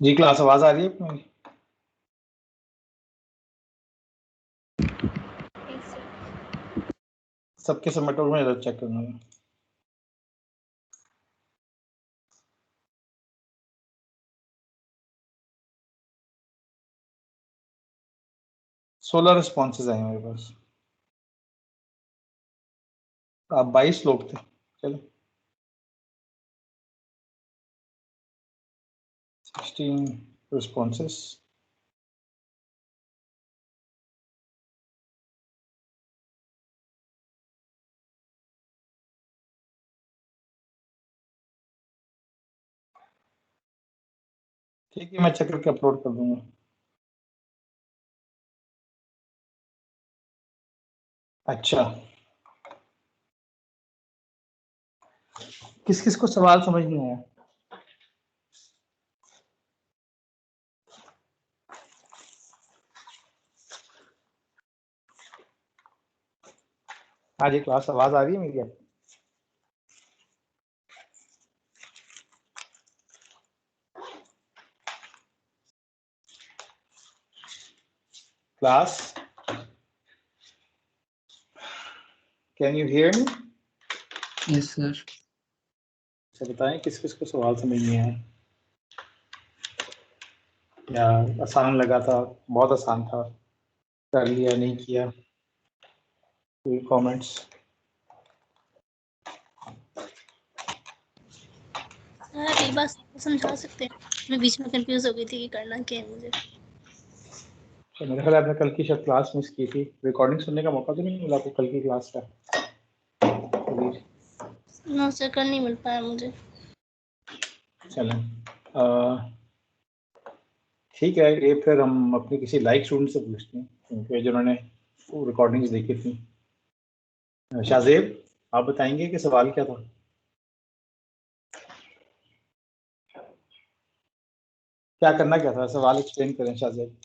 जी class आवाज आ रही है अपनी? सबके सबमिट हो गए, चेक करना। सोलह रिस्पॉन्सेज आए मेरे पास। आप 22 लोग थे। चलो 16 रिस्पॉन्सेज। ठीक है, मैं चेक करके अपलोड कर दूंगा। अच्छा, किस किस को सवाल समझ नहीं आया? आज ये क्लास आवाज आ रही है मेरी? Class, can you hear me? Yes sir. अच्छा बताएं किस किस को सवाल समझ नहीं आया, या आसान लगा था, बहुत आसान था, कर लिया नहीं किया? कोई कमेंट्स? सर एक बात समझा सकते हैं? मैं बीच में कंफ्यूज हो गई थी कि करना क्या है मुझे। तो मेरे ख्याल आपने कल की शायद क्लास मिस की थी, रिकॉर्डिंग सुनने का मौका तो नहीं मिला आपको कल की क्लास का? नो सर, कल नहीं मिल पाया मुझे। चलें, ठीक है, ये फिर हम अपने किसी लाइक स्टूडेंट से पूछते हैं क्योंकि जिन्होंने रिकॉर्डिंग्स देखी थी। शाहजेब, आप बताएंगे कि सवाल क्या था? क्या करना क्या था, सवाल एक्सप्लेन करें शाहजेब।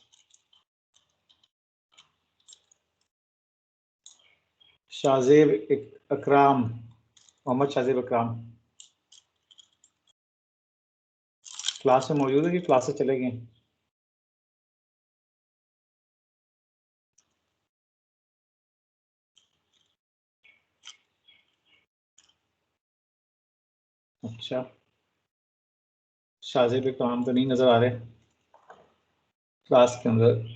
शाहजेब अकराम, मोहम्मद शाहजेब अकराम क्लास में मौजूद है कि क्लास से चले गए? अच्छा, शाहजेब अकराम तो नहीं नजर आ रहे क्लास के अंदर।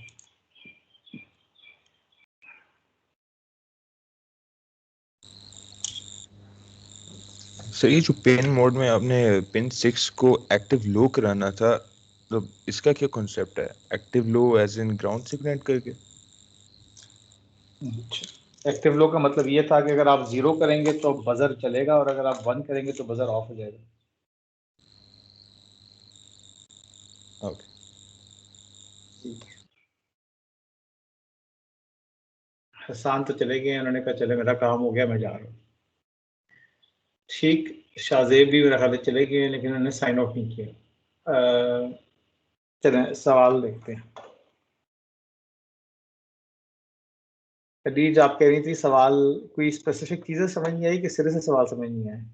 सर ये जो पेन मोड में आपने पिन 6 को एक्टिव लो कराना था, तो इसका क्या कॉन्सेप्ट है? Active low as in ground से कनेक्ट करके? एक्टिव लो का मतलब ये था कि अगर आप 0 करेंगे तो बजर चलेगा और अगर आप 1 करेंगे तो बजर ऑफ हो जाएगा। ओके। हसान तो चले गए, उन्होंने कहा चले मेरा काम हो गया, मैं जा रहा हूँ। ठीक, शाहजेब भी मेरा ख्याल चले गए लेकिन उन्होंने साइन ऑफ नहीं किया। चलें सवाल देखते हैं। खदीज, आप कह रही थी सवाल कोई स्पेसिफिक चीजें समझ नहीं आई कि सिरे से सवाल समझ नहीं आया?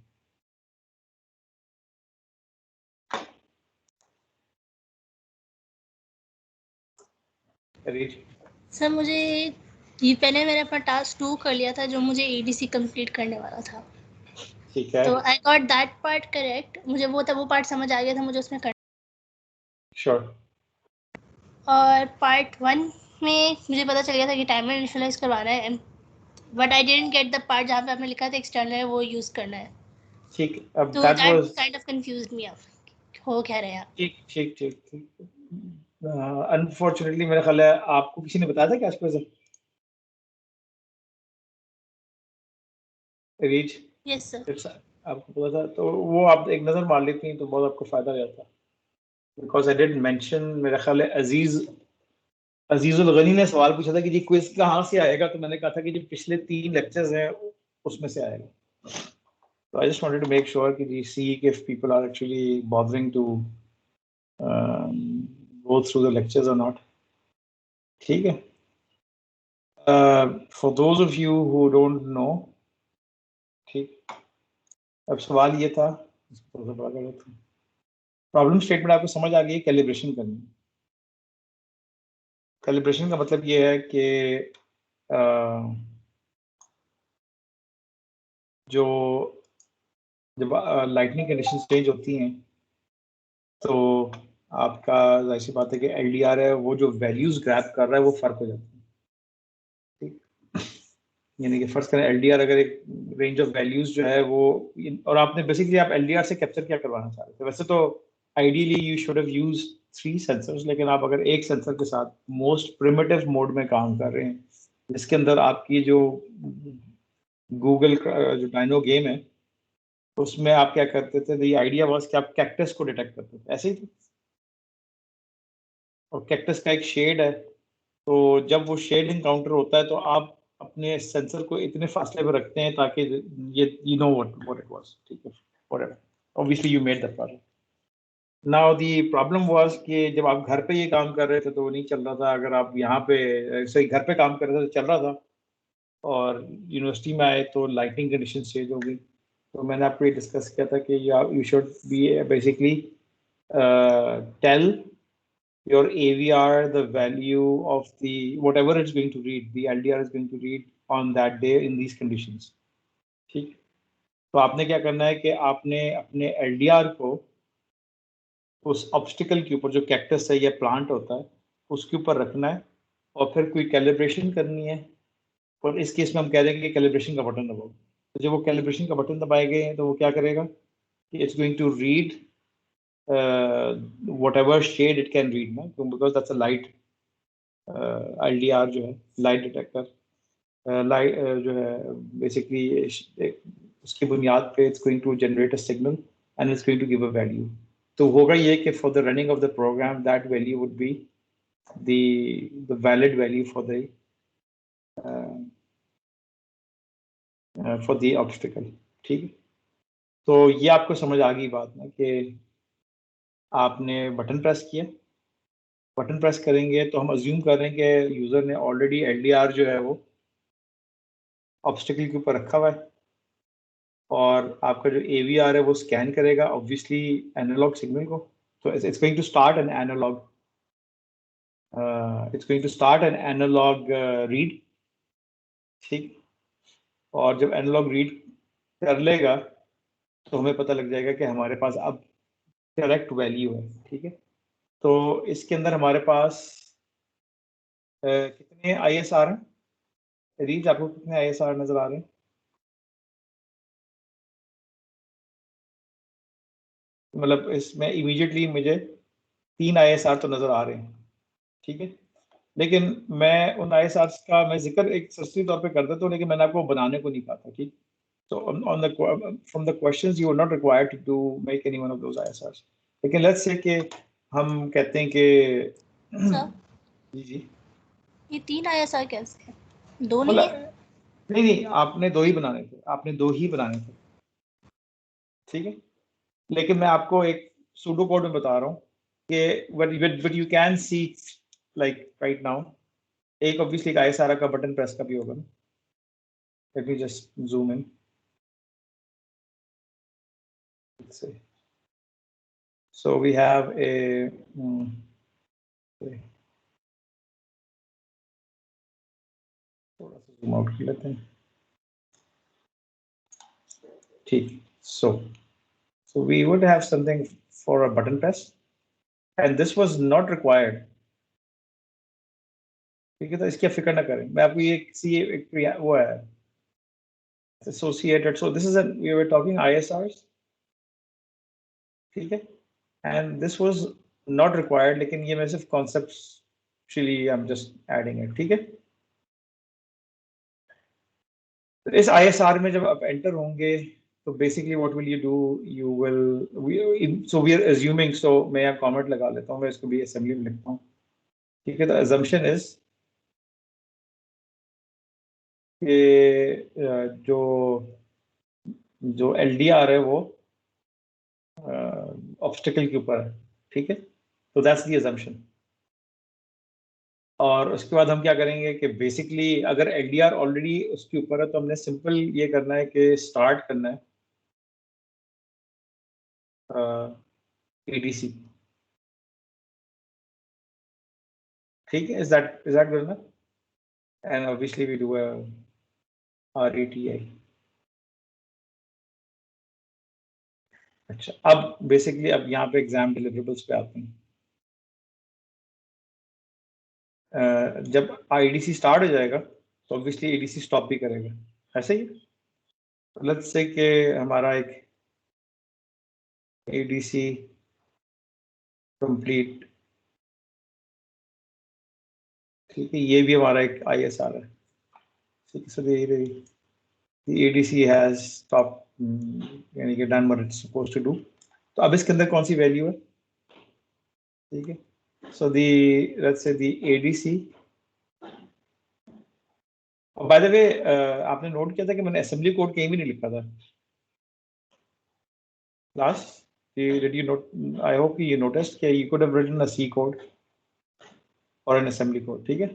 खदीज, सर मुझे ये पहले मैंने अपना टास्क 2 कर लिया था जो मुझे एडीसी कंप्लीट करने वाला था, ठीक है, तो I got that part correct. मुझे वो पार्ट समझ आ गया था, मुझे उसमें करना। श्योर। और पार्ट 1 में मुझे पता चल गया था कि टाइमर इनिशियलाइज करवाना है, but I didn't get the part जहाँ पे आपने लिखा था एक्सटर्नल वो यूज करना है। ठीक, अब तो that that was kind of confused me. अब हो क्या रहा है? ठीक ठीक ठीक ठीक। अनफॉर्चुनेटली मेरा ख्याल है आपको किसी ने बताया था क्या आज वजह? Reach, yes sir. आपको पता था तो वो आप एक नजर मार लेती तो बहुत आपको फायदा हो जाता। बिकॉज आई डिडंट मेंशन, मेरा ख्याल है अजीजुल गनी ने सवाल पूछा था कि जी क्विज कहाँ से आएगा, तो मैंने कहा था कि जो पिछले 3 लेक्चर्स हैं उसमें से आएगा। तो I just wanted to make sure कि जी see if people are actually bothering to go through the lectures or not. ठीक है, for those of you who don't know, ठीक, अब सवाल ये था, प्रॉब्लम स्टेटमेंट आपको समझ आ गई, कैलिब्रेशन करनी। कैलिब्रेशन का मतलब ये है कि जो जब लाइटनिंग कंडीशन चेंज होती हैं तो आपका जाहिर सी बात है कि एलडीआर है वो जो वैल्यूज ग्रैब कर रहा है वो फर्क हो जाता है। ठीक, यानी कि फर्स्ट करें एलडीआर अगर एक रेंज ऑफ वैल्यूज जो है वो, और आपने बेसिकली आप एलडीआर से कैप्चर क्या करवाना चाह रहे थे? वैसे तो ideally you should have used 3 sensors, लेकिन आप अगर एक सेंसर के साथ मोस्ट प्रिमिटिव मोड में काम कर रहे हैं जिसके अंदर आपकी जो गूगल जो डायनो गेम है उसमें आप क्या करते थे, द आइडिया वाज कि आप कैक्टस को डिटेक्ट करते थे, ऐसे ही थे। और कैक्टस का एक शेड है, तो जब वो शेड इनकाउंटर होता है तो आप अपने सेंसर को इतने फासले पर रखते हैं ताकि ये you know what it was. ठीक है, whatever, obviously you made that project. Now the problem was कि जब आप घर पे ये काम कर रहे थे तो वो नहीं चल रहा था, अगर आप यहाँ पे सही घर पे काम कर रहे थे तो चल रहा था, और यूनिवर्सिटी में आए तो लाइटिंग कंडीशन चेंज हो गई। तो मैंने आपको ये डिस्कस किया था कि you should be basically tell your AVR the value of the whatever it's going to read, the LDR is going to read on that day in these conditions. ठीक, तो आपने क्या करना है कि आपने अपने LDR को उस ऑब्स्टिकल के ऊपर जो कैक्टस है या प्लांट होता है उसके ऊपर रखना है और फिर कोई कैलिब्रेशन करनी है, और इस केस में हम कह देंगे कि कैलिब्रेशन का बटन दबाओ। तो जब वो कैलिब्रेशन का बटन दबाए गए तो वो क्या करेगा कि it's going to read whatever shade it can read, no? Because that's a light LDR जो है लाइट डिटेक्टर लाइट जो है बेसिकली उसकी बुनियाद पे it's going to generate a signal and it's going to give a value. तो होगा ये कि for the running of the program that value would be the valid value for the obstacle। ठीक है, तो ये आपको समझ आ गई बात ना कि आपने बटन प्रेस किया, बटन प्रेस करेंगे तो हम अज्यूम कर रहे हैं कि यूजर ने ऑलरेडी LDR जो है वो ऑब्स्टिकल के ऊपर रखा हुआ है और आपका जो AVR है वो स्कैन करेगा ऑब्वियसली एनालॉग सिग्नल को। तो it's going to start an analogue read. ठीक, और जब एनालॉग रीड कर लेगा तो हमें पता लग जाएगा कि हमारे पास अब करेक्ट वैल्यू है। ठीक है, तो इसके अंदर हमारे पास कितने ISR हैं? रीच आपको कितने ISR नजर आ रहे हैं? मतलब इसमें इमीडिएटली मुझे 3 ISR तो नजर आ रहे हैं। ठीक है, लेकिन मैं उन ISR का मैं जिक्र एक सस्ती तौर पे कर देता हूँ, लेकिन मैंने आपको बनाने को नहीं कहा था। ठीक, so on the from the questions you are not required to make any one of those ISRs। लेकिन let's say कि हम कहते हैं कि सर जी ये 3 ISR कैसे हैं? दो नहीं मतलब है? नहीं आपने 2 ही बनाने थे, आपने 2 ही बनाने थे। ठीक है, लेकिन मैं आपको एक सूडो कोड में बता रहा हूँ कि what you can see like right now, एक ऑब्वियसली एक ISR का बटन प्रेस का भी होगा ना। Let me just zoom in। Let's see। So we have a थोड़ा सा zoom out कर लेते हैं। ठीक, so we would have something for a button press and this was not required। ठीक है, तो इसकी फिक्र ना करें, मैं आपको ये किसी एक वो है associated, so this is we were talking ISRs। ठीक है, and this was not required, लेकिन ये मैं सिर्फ conceptually I'm just adding it। ठीक है, तो इस ISR में जब आप एंटर होंगे तो basically what will you do, you will so we are assuming, so मैं यहाँ comment लगा लेता हूँ, मैं इसको भी assembly में लिखता हूँ। ठीक है, तो assumption is कि जो LDR है वो ऑब्स्टिकल के ऊपर है। ठीक है, तो दैट्स द assumption। और उसके बाद हम क्या करेंगे कि बेसिकली अगर LDR ऑलरेडी उसके ऊपर है तो हमने सिंपल ये करना है कि स्टार्ट करना है ADC। ठीक है, is that good enough? And obviously we do a RETI। अच्छा, अब बेसिकली अब यहाँ पे एग्जाम डिलीवरेबल्स पे आते हैं। जब IDC स्टार्ट हो जाएगा तो ऑब्वियसली ADC स्टॉप भी करेगा, ऐसे ही। लेट्स से कि हमारा एक ADC कंप्लीट। ठीक है, ये भी हमारा एक ISR है। ठीक है, सो the ADC has stopped यानी कि done what it's supposed to do। तो अब इसके अंदर कौन सी वैल्यू है? ठीक है, so let's say the ADC। और बाय द वे आपने नोट किया था कि मैंने असेंबली कोड कहीं भी नहीं लिखा था last. did you note? I hope you noticed कि you could have written a C code or an assembly code। ठीक है,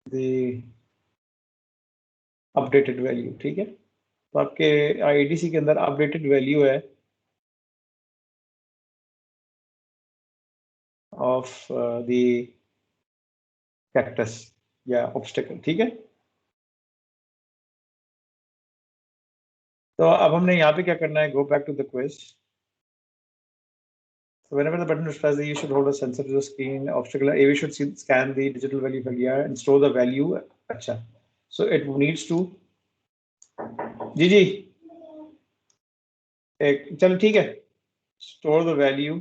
the updated value। ठीक है, तो आपके ADC के अंदर अपडेटेड वैल्यू है ऑफ द कैक्टस या ऑब्स्टिकल। ठीक है, तो अब हमने यहाँ पे क्या करना है, go back to the quiz. So whenever the button is pressed, you should hold a sensor to the screen. Obstacle AV should scan the digital value for LDR and store the value। अच्छा, so it needs to जी चलो ठीक है, store the value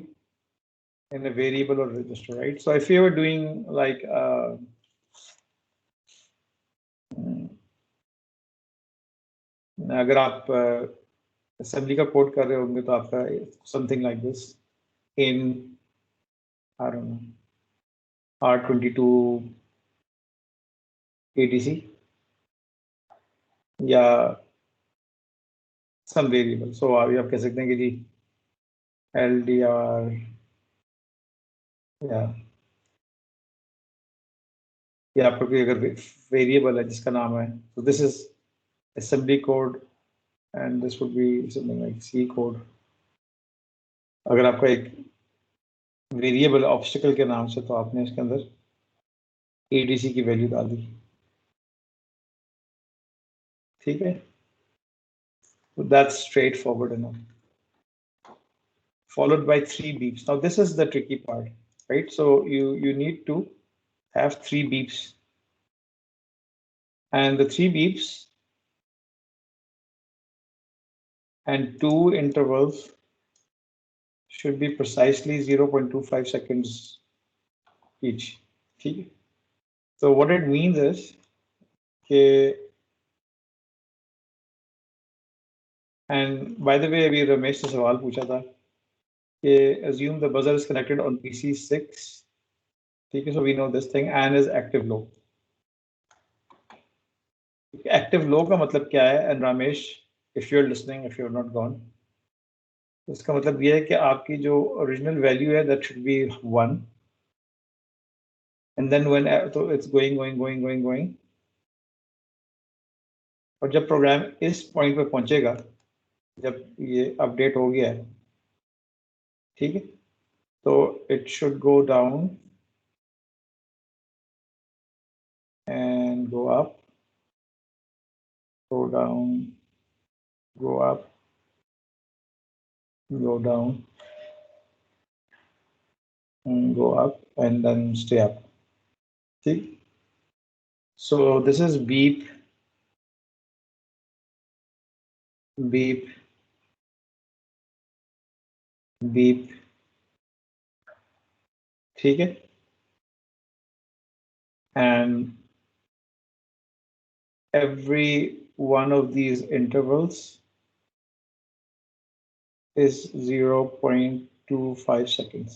in a variable or register, right? So if you were doing like अगर आप assembly का code कर रहे होंगे तो आपका something like this in I don't know R22 ATC या some variable. So अभी आप कह सकते हैं कि जी LDR या आपका कोई अगर वेरिएबल है जिसका नाम है, so this is assembly code and this would be something like C code. अगर आपका एक वेरिएबल ऑब्स्टिकल के नाम से, तो आपने इसके अंदर ADC की वैल्यू डाल दी, ठीक है? So that's straightforward enough. Followed by 3 beeps. Now this is the tricky part, right? So you need to have 3 beeps, and the 3 beeps and 2 intervals should be precisely 0.25 seconds each. Okay? So what it means is that, and by the way, अभी रमेश से सवाल पूछा था कि assume the buzzer is connected on PC6, ठीक है? So we know this thing and is active low. Active low का मतलब क्या है? And Ramesh, if you're listening, if you're not gone, तो इसका मतलब ये है कि आपकी जो original value है that should be 1, and then when so it's going, और जब प्रोग्राम इस पॉइंट पे पहुंचेगा, जब ये अपडेट हो गया है, ठीक है, तो it should go down and go up, go down, go up, go down, and go up, and then stay up. See? So this is beep, beep, beep. ठीक है? And every one of these intervals is 0.25 seconds.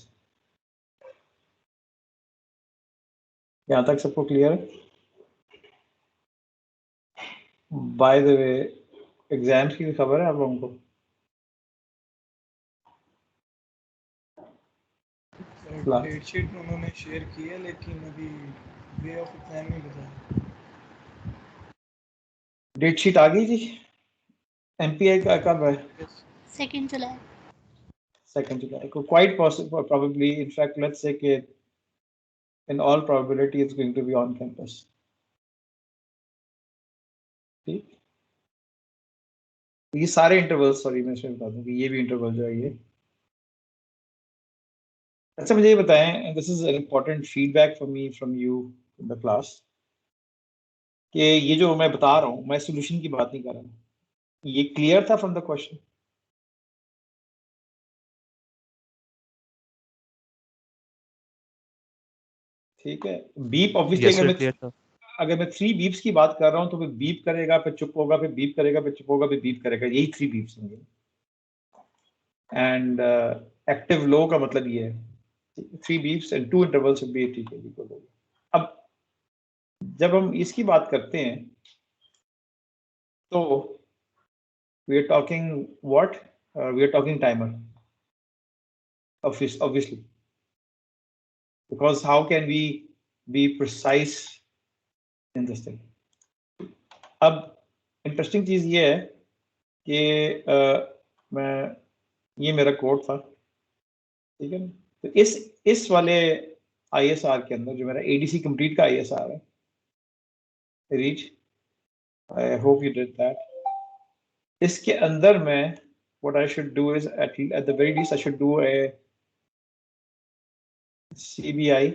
यहाँ तक सबको clear है? By the way, exams की खबर है आप लोगों को? डेट शीट उन्होंने शेयर की है, लेकिन अभी वे ऑफ एग्जाम नहीं बताया। डेट शीट आ गई जी? एमपीआई का कब है? 2 जुलाई। 2 जुलाई को quite possible, probably, in fact, let's say कि in all probability it's going to be on campus. ठीक, ये सारे इंटरवल्स, सॉरी मैं इसमें बता दूं कि ये भी इंटरवल जो है ये। अच्छा मुझे ये बताएं, this is an important feedback for me from you in the class, कि ये जो मैं बता रहा हूँ, मैं सॉल्यूशन की बात नहीं कर रहा हूँ, ये क्लियर था फ्रॉम द क्वेश्चन? ठीक है, बीप ऑब्वियसली अगर मैं 3 बीप्स की बात कर रहा हूँ तो फिर बीप करेगा, फिर चुप होगा, फिर बीप करेगा, फिर चुप होगा, फिर बीप करेगा, यही 3 बीप्स होंगे। एंड एक्टिव लो का मतलब ये है 3 beeps and 2 intervals should be ठीक है। अब जब हम इसकी बात करते हैं तो we are talking what? We are talking timer, obviously, because how can we be precise in this thing? अब इंटरेस्टिंग चीज ये है कि मैं, ये मेरा कोड था, ठीक है ना? तो इस वाले ISR के अंदर जो मेरा ADC कंप्लीट का ISR है, reach, I hope you did that. इसके अंदर मैं what I should do is at the very least I should do a CBI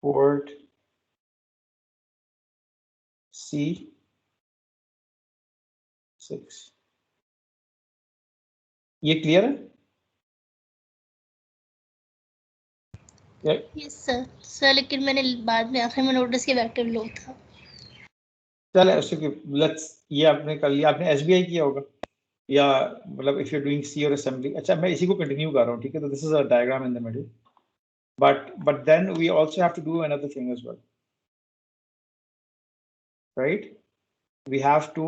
port C6, ये क्लियर है? यस सर लेकिन मैंने बाद में आखिर में नोटिस किया वेक्टर लो था। चल लेट्स, ये आपने कर लिया, आपने एसबीआई किया होगा या मतलब इफ यू डूइंग सी और असेंबली। अच्छा मैं इसी को कंटिन्यू कर रहा हूँ, ठीक है? तो this is a diagram in the middle, but then we also have to do another thing as well, right? We have to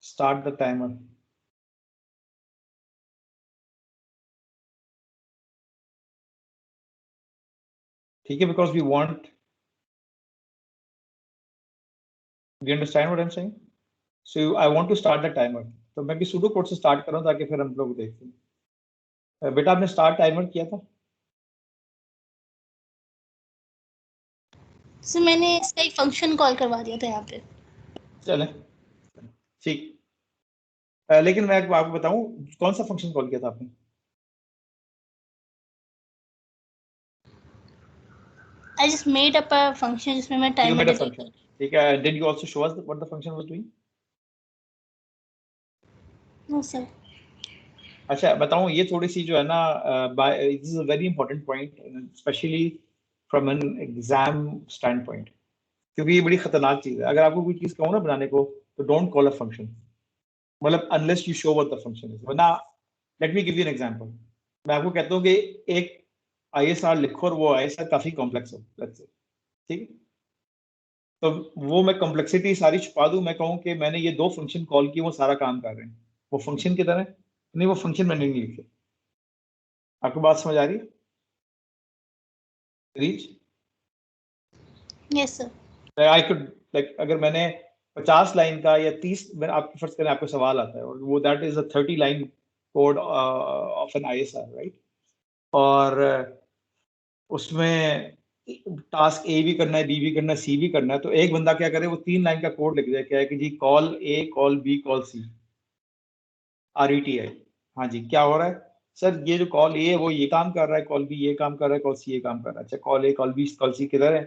start the timer. ठीक है? Because we want, do you understand what I'm saying? So I want to start the timer. तो मैं भी sudo code से start कर रहा हूँ ताकि फिर हम लोग देखें। बेटा आपने start timer किया था? सर मैंने इसका एक फंक्शन कॉल करवा दिया था यहाँ पे। चले ठीक। लेकिन मैं आपको बताऊं कौन सा फंक्शन कॉल किया था आपने? I just made up a function जिसमें मैं You timer made a delete function. ठीक है? Did you also show us what the function was doing? No sir. अच्छा बताऊं, ये थोड़ी सी जो है ना, this is a very important point specially from an exam standpoint, क्योंकि ये बड़ी खतरनाक चीज है। अगर आपको कोई चीज कहूँ ना बनाने को तो डोंट कॉल अ फंक्शन, मतलब unless you show what the function is. वरना let me give you an example. मैं आपको कहता हूँ कि एक आईएसआर लिखो और वो आईएसआर काफी कॉम्प्लेक्स हो, लेट्स से, ठीक है? तो वो मैं कॉम्प्लेक्सिटी सारी छुपा दूं, मैं कहूँ कि मैंने ये 2 फंक्शन कॉल किए, वो सारा काम कर रहे हैं, वो फंक्शन की तरह नहीं, वो फंक्शन मैंने नहीं लिखे। आपको बात समझ आ रही है? Reach yes sir. I could like, अगर मैंने 50 लाइन का या 30, मैं आपको फर्ज करें आपको सवाल आता है और वो that is a 30 line code of an ISR, right? और उसमें टास्क ए भी करना है, बी भी करना है, सी भी करना है, तो एक बंदा क्या करे, वो 3 लाइन का कोड लिख दे, क्या है कि जी कॉल ए, कॉल बी, कॉल सी, RETI। हाँ जी, क्या हो रहा है सर? ये जो कॉल ए है वो ये काम कर रहा है, कॉल बी ये काम कर रहा है, कॉल सी ये काम कर रहा है। अच्छा कॉल ए, कॉल बी, कॉल सी किधर है?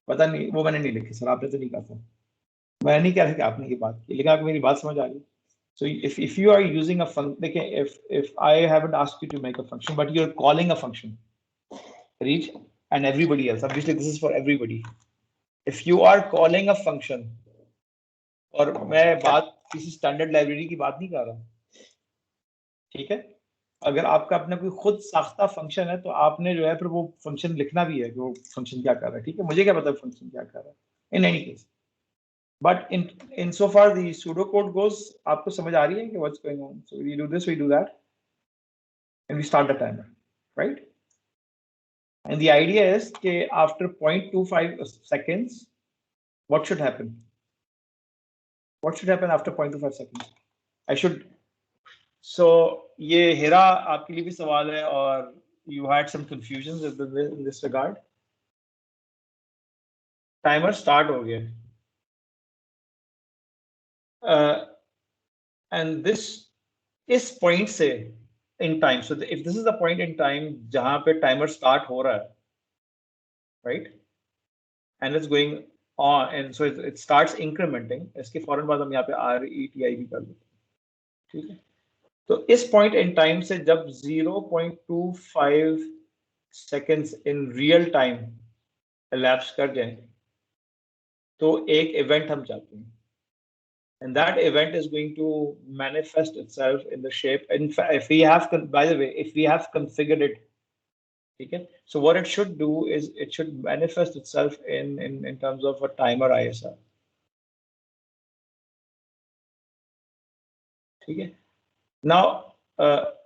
पता नहीं, वो मैंने नहीं लिखी सर, आपने तो नहीं कहा था। मैं नहीं कह रहा कि आपने ये बात की, लेकिन आपको मेरी बात समझ आ रही है? So if you are using a function, देखिए if I haven't asked you to make a function, but you're calling a function, reach, and everybody else, obviously this is for everybody. If you are calling a function, और मैं बात किसी standard library की बात नहीं कर रहा, ठीक है? अगर आपका अपना कोई खुद साख्ता फंक्शन है तो आपने जो है फिर वो फंक्शन लिखना भी है कि वो फंक्शन क्या कर रहा है, ठीक है? मुझे क्या पता फंक्शन क्या कर रहा है in any case, but in so far the pseudo code goes, आपको समझ आ रही है कि what's going on? So we do this, we do that, and we start the timer, right? And the idea is that after 0.25 seconds, what should happen? What should happen after 0.25 seconds? I should, so ये हेरा आपके लिए भी सवाल है और you had some confusions in this regard. Timer start हो गया, and this इस point से in time, so if this is the point in time जहाँ पे timer start हो रहा है, right, and it's going on, and so it starts incrementing, इसके फौरन बाद हम यहाँ पे RETI भी कर लेते हैं, ठीक है? तो इस पॉइंट इन टाइम से जब 0.25 seconds in real time elapse कर जाए तो एक इवेंट हम चाहते हैं, and that event is going to manifest itself in the shape, in fact if we have, by the way, if we have configured it, okay, so what it should do is it should manifest itself in terms of a timer ISR, ठीक है? Now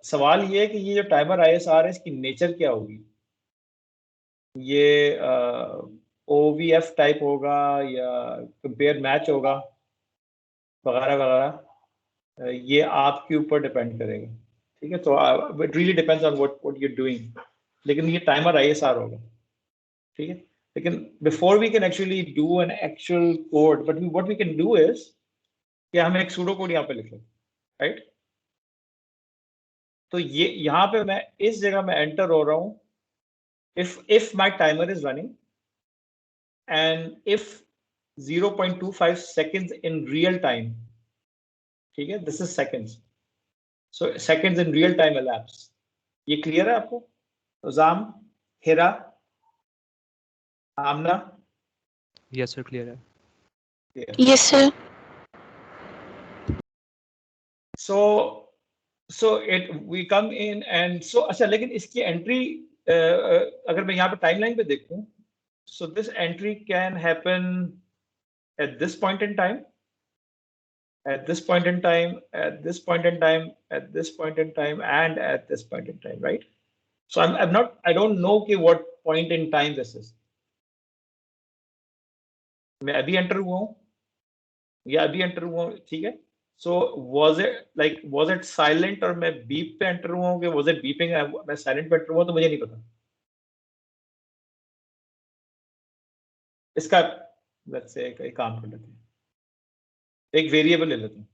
सवाल ये है कि ये जो timer ISR है इसकी नेचर क्या होगी? ये OVF टाइप होगा या कंपेयर मैच होगा वगैरह वगैरह, ये आपके ऊपर डिपेंड करेगा, ठीक है? तो it really depends on what you doing, लेकिन ये टाइमर ISR होगा, ठीक है? लेकिन before we can actually do an actual code, but what we can do is कि हम एक सूडो कोड यहाँ पे लिख लें, राइट? तो ये यहाँ पे मैं इस जगह में एंटर हो रहा हूँ, if my timer is running and if 0.25 seconds in real time, ठीक है, this is seconds, so seconds in real time elapse. ये क्लियर है आपको? उजाम, हिरा, आमना? यस सर क्लियर है. Yes sir. So it we come in and so अच्छा, लेकिन इसकी entry अगर मैं यहाँ पे टाइमलाइन पे देखूं, so this entry can happen at this point in time, at this point in time, at this point in time, at this point in time, and at this point in time, right? So I'm not, I don't know कि what point in time this is. मैं अभी enter हुआ हूँ या अभी enter हुआ हूँ, ठीक है? So was it silent और मैं बीप पे एंटर हुआ हूँ कि was it beeping मैं साइलेंट पे एंटर हुआ, तो मुझे नहीं पता. इसका let's say एक काम कर लेते हैं, एक वेरिएबल ले लेते हैं,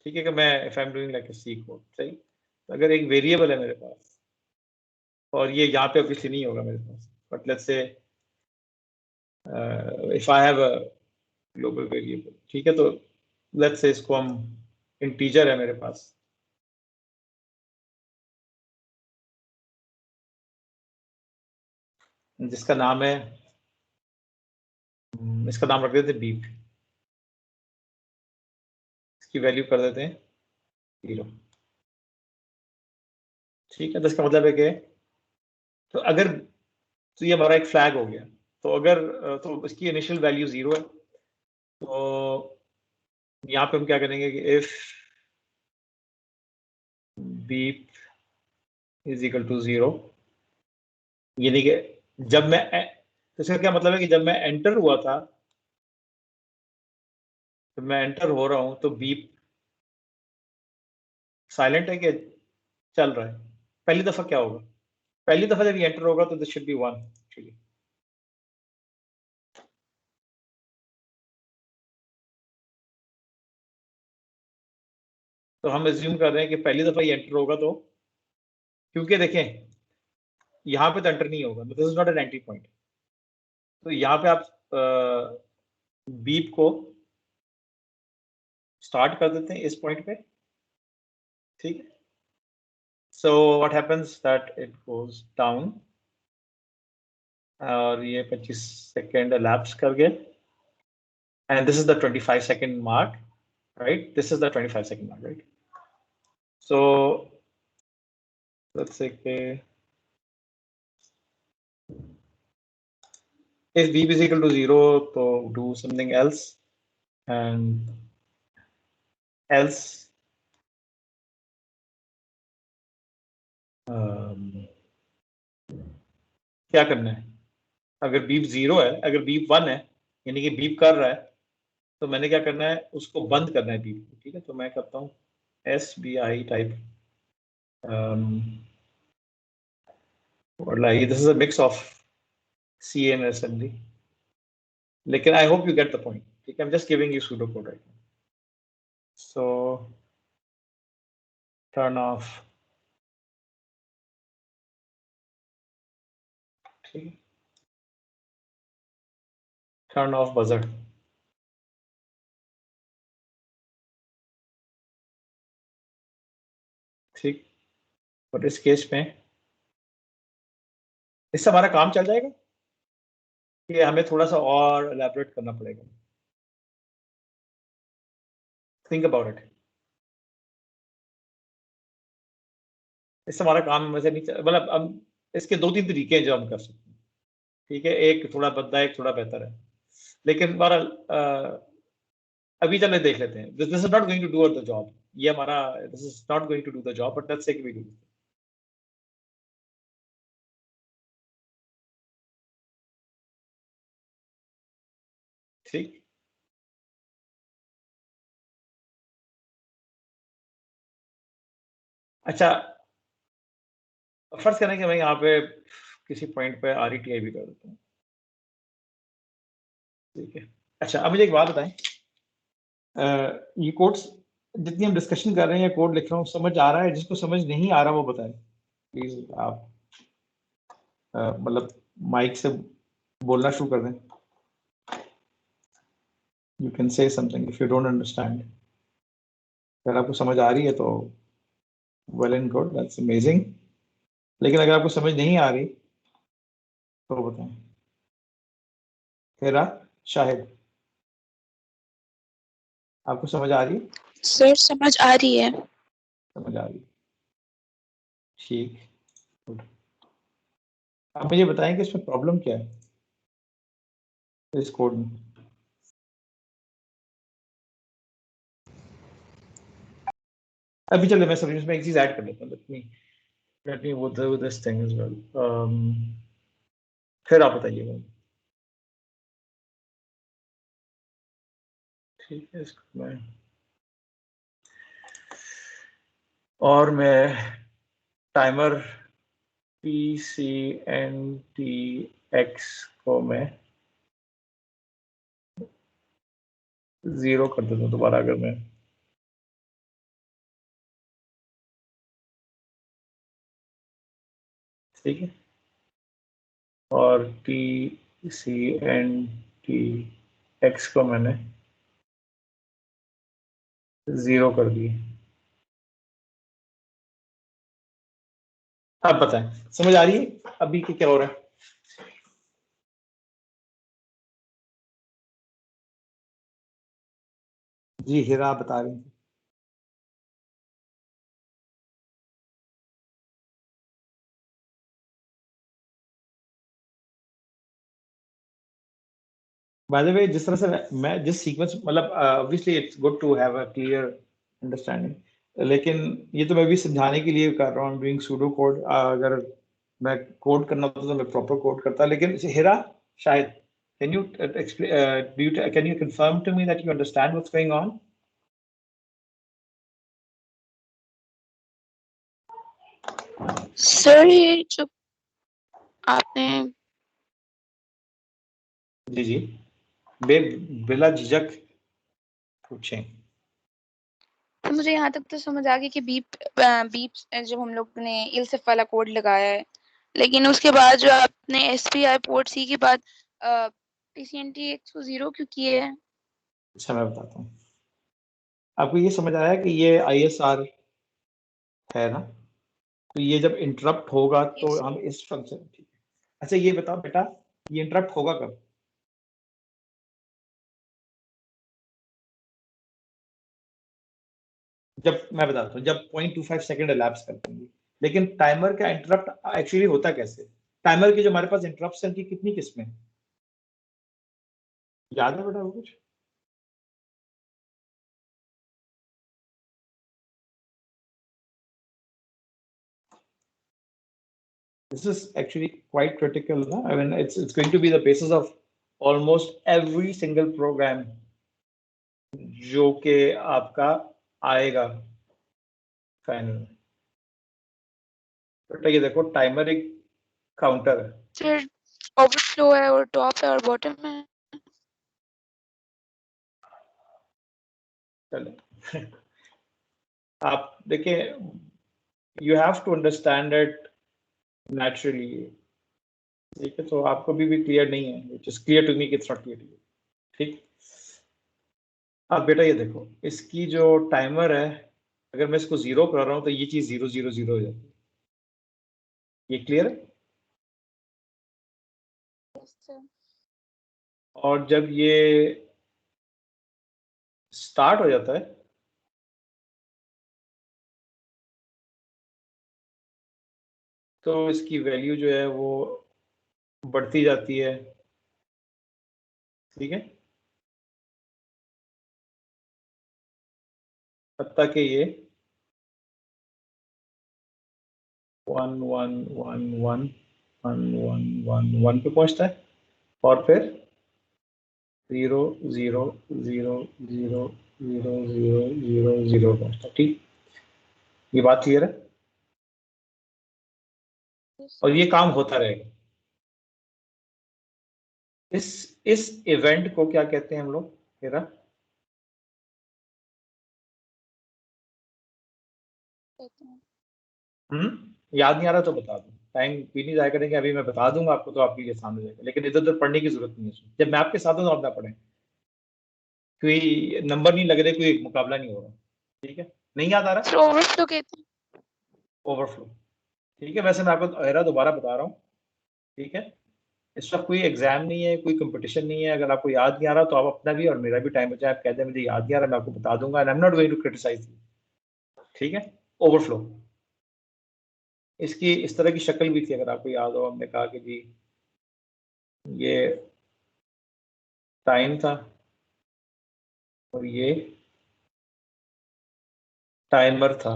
ठीक है? कि मैं if I'm doing like a C code, सही? तो अगर एक वेरिएबल है मेरे पास और ये यहाँ पे ऑब्वियसली नहीं होगा मेरे पास, but let's say if I have a global variable, ठीक है? तो let's say इसको हम इंटीजर है मेरे पास, जिसका नाम है, इसका नाम रख देते हैं बीप, इसकी वैल्यू कर देते हैं 0, ठीक है? तो इसका मतलब है कि तो अगर, तो ये हमारा एक फ्लैग हो गया, तो अगर तो इसकी इनिशियल वैल्यू 0 है, तो यहाँ पे हम क्या करेंगे कि if beep is equal to 0, यानी कि जब मैं, तो इसका क्या मतलब है कि जब मैं एंटर हुआ था, तो मैं एंटर हो रहा हूं, तो बीप साइलेंट है कि चल रहा है? पहली दफा क्या होगा? पहली दफा जब ये एंटर होगा तो दिस शुड बी 1, ठीक है? तो हम एज्यूम कर रहे हैं कि पहली दफा ये एंटर होगा, तो क्योंकि देखें यहाँ पे तो एंटर नहीं होगा, this is not an entry point, तो यहाँ पे आप बीप को स्टार्ट कर देते हैं इस पॉइंट पे, ठीक है? So what happens that it goes down, और ये 25 सेकेंड elapse कर गए, and this is the 25-second mark, right? This is the 25-second mark, right? So let's say if beep is equal to 0, so do something else, and else क्या करना है? अगर beep 0 है, अगर बीप 1 है, यानी कि बीप कर रहा है, तो मैंने क्या करना है? उसको बंद करना है बीप को, ठीक है? तो मैं करता हूँ SBI type, like this is a mix of C and assembly, लेकिन I hope you get the point, ठीक है? I'm just giving you pseudocode right now. So turn off, ठीक है? Turn off buzzer, ठीक? और इस केस में इससे हमारा काम चल जाएगा कि हमें थोड़ा सा और एलैबोरेट करना पड़ेगा? Think about it. इससे हमारा काम वैसे नहीं, मतलब हम इसके 2-3 तरीके हैं जो हम कर सकते हैं, ठीक है? एक थोड़ा बद्दा है, एक थोड़ा बेहतर है, लेकिन बहरहाल अभी चले देख लेते हैं. This is not going to do the job, ये हमारा, this is not going to do the job, but let's say we do. ठीक, अच्छा, फर्ज करें कि मैं यहाँ पे किसी पॉइंट पे RETI भी कर देता हूँ, ठीक है? अच्छा, अब मुझे एक बात बताएं, ये कोड्स जितनी हम डिस्कशन कर रहे हैं, कोड लिख रहा हूँ, समझ आ रहा है? जिसको समझ नहीं आ रहा वो बताएं प्लीज. आप मतलब माइक से बोलना शुरू कर दें. You can say something if you don't understand. अगर आपको समझ आ रही है तो well and good, that's amazing. लेकिन अगर आपको समझ नहीं आ रही तो बताएं। हेरा, शाहिद, आपको समझ आ रही है? सर समझ आ रही है। समझ आ रही है, ठीक। good। आप मुझे बताएं कि इसमें प्रॉब्लम क्या है इस कोड में। अभी चलिए मैं सब इसमें एक चीज ऐड कर लेता हूँ। let me go through this thing as well। फिर आप बताइएगा। ठीक है, इसको मैं और मैं टाइमर PCNTX को मैं 0 कर देता हूँ दोबारा। अगर मैं ठीक है, और TCNTX को मैंने 0 कर दिए। आप बताएं समझ आ रही है अभी कि क्या हो रहा है? जी हीरा, आप बता रही थी। बाय द वे, जिस तरह से मैं जिस सीक्वेंस, मतलब obviously it's good to have a clear understanding, लेकिन ये तो मैं भी समझाने के लिए कर रहा हूँ डूइंग सूडो कोड। अगर मैं कोड करना होता तो मैं प्रॉपर कोड करता। लेकिन हीरा, शायद can you can you confirm to me that you understand what's going on? Sir ये जो आपने जी जी, बिला झिझक पूछें। तो मुझे यहाँ तक तो समझ आ गया कि बीप जब हम लोग ने इलसिफ वाला कोड लगाया है, लेकिन उसके बाद जो आपने SPI पोर्ट C के बाद PCNTX को 0 क्यों किए है? अच्छा मैं बताता हूँ आपको। ये समझ आया कि ये ISR है ना, तो ये जब इंटरप्ट होगा तो हम इस फंक्शन, ठीक है। अच्छा ये बताओ बेटा, ये इंटरप्ट होगा कब? जब मैं बताता हूँ, जब 0.25 सेकंड elapse कर देंगे। लेकिन टाइमर का इंटरप्ट एक्चुअली होता कैसे? टाइमर की जो हमारे पास इंटरप्ट है, की कितनी किस्में हैं? याद है बेटा वो कुछ? This is actually quite critical, no? I mean, it's going to be the basis of almost every single program जो कि आपका आएगा फाइनल में। बेटा ये देखो, टाइमर एक काउंटर है। सर ओवरफ्लो है और टॉप है और बॉटम है। चलो आप देखिए, you have to understand it naturally. ठीक है, तो आपको भी क्लियर नहीं है, which is clear to me कि it's not clear to you. ठीक, अब बेटा ये देखो, इसकी जो टाइमर है, अगर मैं इसको 0 कर रहा हूँ तो ये चीज 0 0 0 हो जाती है। ये क्लियर है? और जब ये स्टार्ट हो जाता है तो इसकी वैल्यू जो है वो बढ़ती जाती है। ठीक है, तब तक कि ये 1 1 1 1 1 1 1 1 पे पहुंचता है और फिर 0 0 0 0 0 0 0 0 पहुंचता है। ठीक, ये बात क्लियर है? और ये काम होता रहेगा। इस इवेंट को क्या कहते हैं हम लोग? मेरा याद नहीं आ रहा तो बता दूं, टाइम भी नहीं जाया करेंगे। अभी मैं बता दूंगा आपको तो आपके लिए आसान हो जाएगा। लेकिन इधर उधर पढ़ने की जरूरत नहीं है। जब मैं आपके साथ हूं तो आप ना पढ़ें, कोई नंबर नहीं लग रहे, कोई मुकाबला नहीं हो रहा। ठीक है, नहीं याद आ रहा? सर ओवरफ्लो कहते हैं। ओवरफ्लो, ठीक है। वैसे मैं आपको एरा दोबारा बता रहा हूँ, ठीक है। इस वक्त कोई एग्जाम नहीं है, कोई कंपटीशन नहीं है। अगर आपको याद नहीं आ रहा तो आप अपना भी और मेरा भी टाइम बचाए, आप कहते हैं मुझे याद नहीं आ रहा, मैं आपको बता दूंगा, and I am not going to criticise you, ठीक है। ओवरफ्लो, इसकी इस तरह की शक्ल भी थी, अगर आपको याद हो। हमने कहा कि जी ये टाइम था और ये टाइमर था,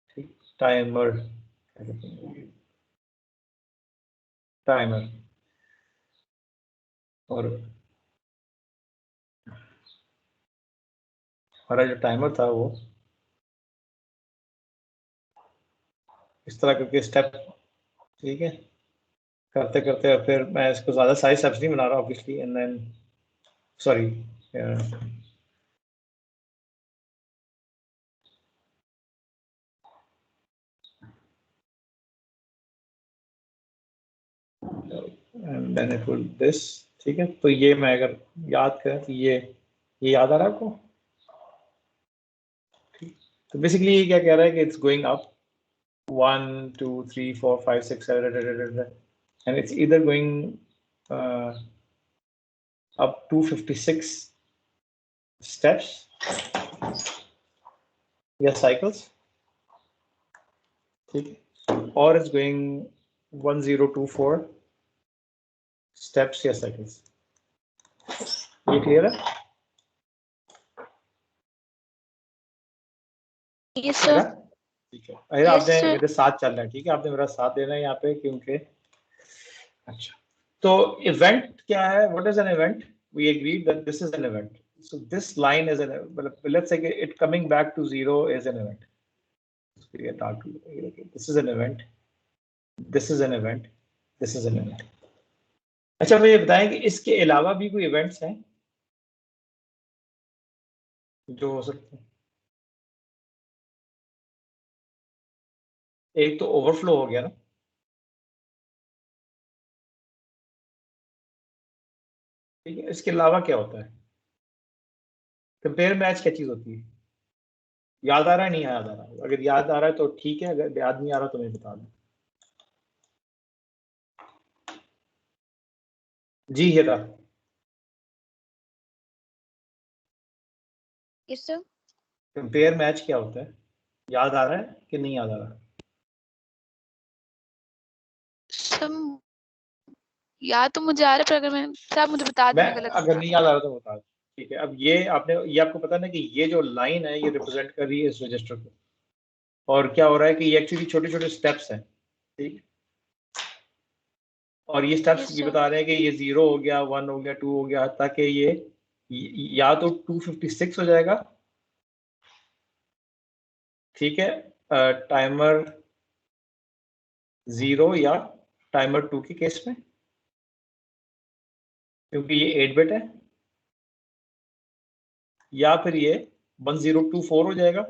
ठीक, टाइमर, टाइमर, और हमारा जो टाइमर था वो इस तरह करके स्टेप, ठीक है, करते करते फिर मैं इसको ज़्यादा साइज स्टेप्स नहीं बना रहा obviously, and then sorry and then it will this, ठीक है। तो ये मैं अगर याद करें तो ये याद आ रहा है आपको? तो बेसिकली ये क्या कह रहा है कि it's going up 1 2 3 4 5 6 7 and it's either going up 256 steps या cycles, ठीक है, or it's going 1024 steps या cycles। ये क्लियर है? Yes sir. ठीक है, अरे Yes, आपने sir. मेरे साथ चलना है, ठीक है, आपने मेरा साथ देना है यहाँ पे, क्योंकि अच्छा, तो इवेंट क्या है? What is an event? We agreed that this is an event, so this line is an, let's say it coming back to zero is an event. This is an event, this is an event, this is an event. अच्छा, मुझे बताएं कि इसके अलावा भी कोई events हैं जो हो सकते हैं? एक तो ओवरफ्लो हो गया ना, ठीक है, इसके अलावा क्या होता है? कंपेयर मैच क्या चीज होती है? याद आ रहा है, नहीं याद आ रहा? अगर याद आ रहा है तो ठीक है, अगर याद नहीं आ रहा तो मैं बता दूं। जी हीरा, यस सर। कंपेयर मैच क्या होता है? याद आ रहा है कि नहीं याद आ रहा? सर याद तो मुझे आ रहा है, पर अगर मैं साहब मुझे बता दें, मैं मैं गलत अगर बता नहीं दूं। याद आ रहा तो बता दूं, ठीक है। अब ये आपने, ये आपको पता ना कि ये जो लाइन है ये रिप्रेजेंट कर रही है इस रजिस्टर को, और क्या हो रहा है कि ये एक्चुअली छोटे छोटे स्टेप्स हैं, ठीक, और ये स्टेप्स यस ये सर। बता रहे हैं कि ये 0 हो गया, 1 हो गया, 2 हो गया, ताकि ये या तो 256 हो जाएगा, ठीक है, टाइमर 0 या टाइमर 2 के केस में, क्योंकि ये 8 बिट है, या फिर ये 1024 हो जाएगा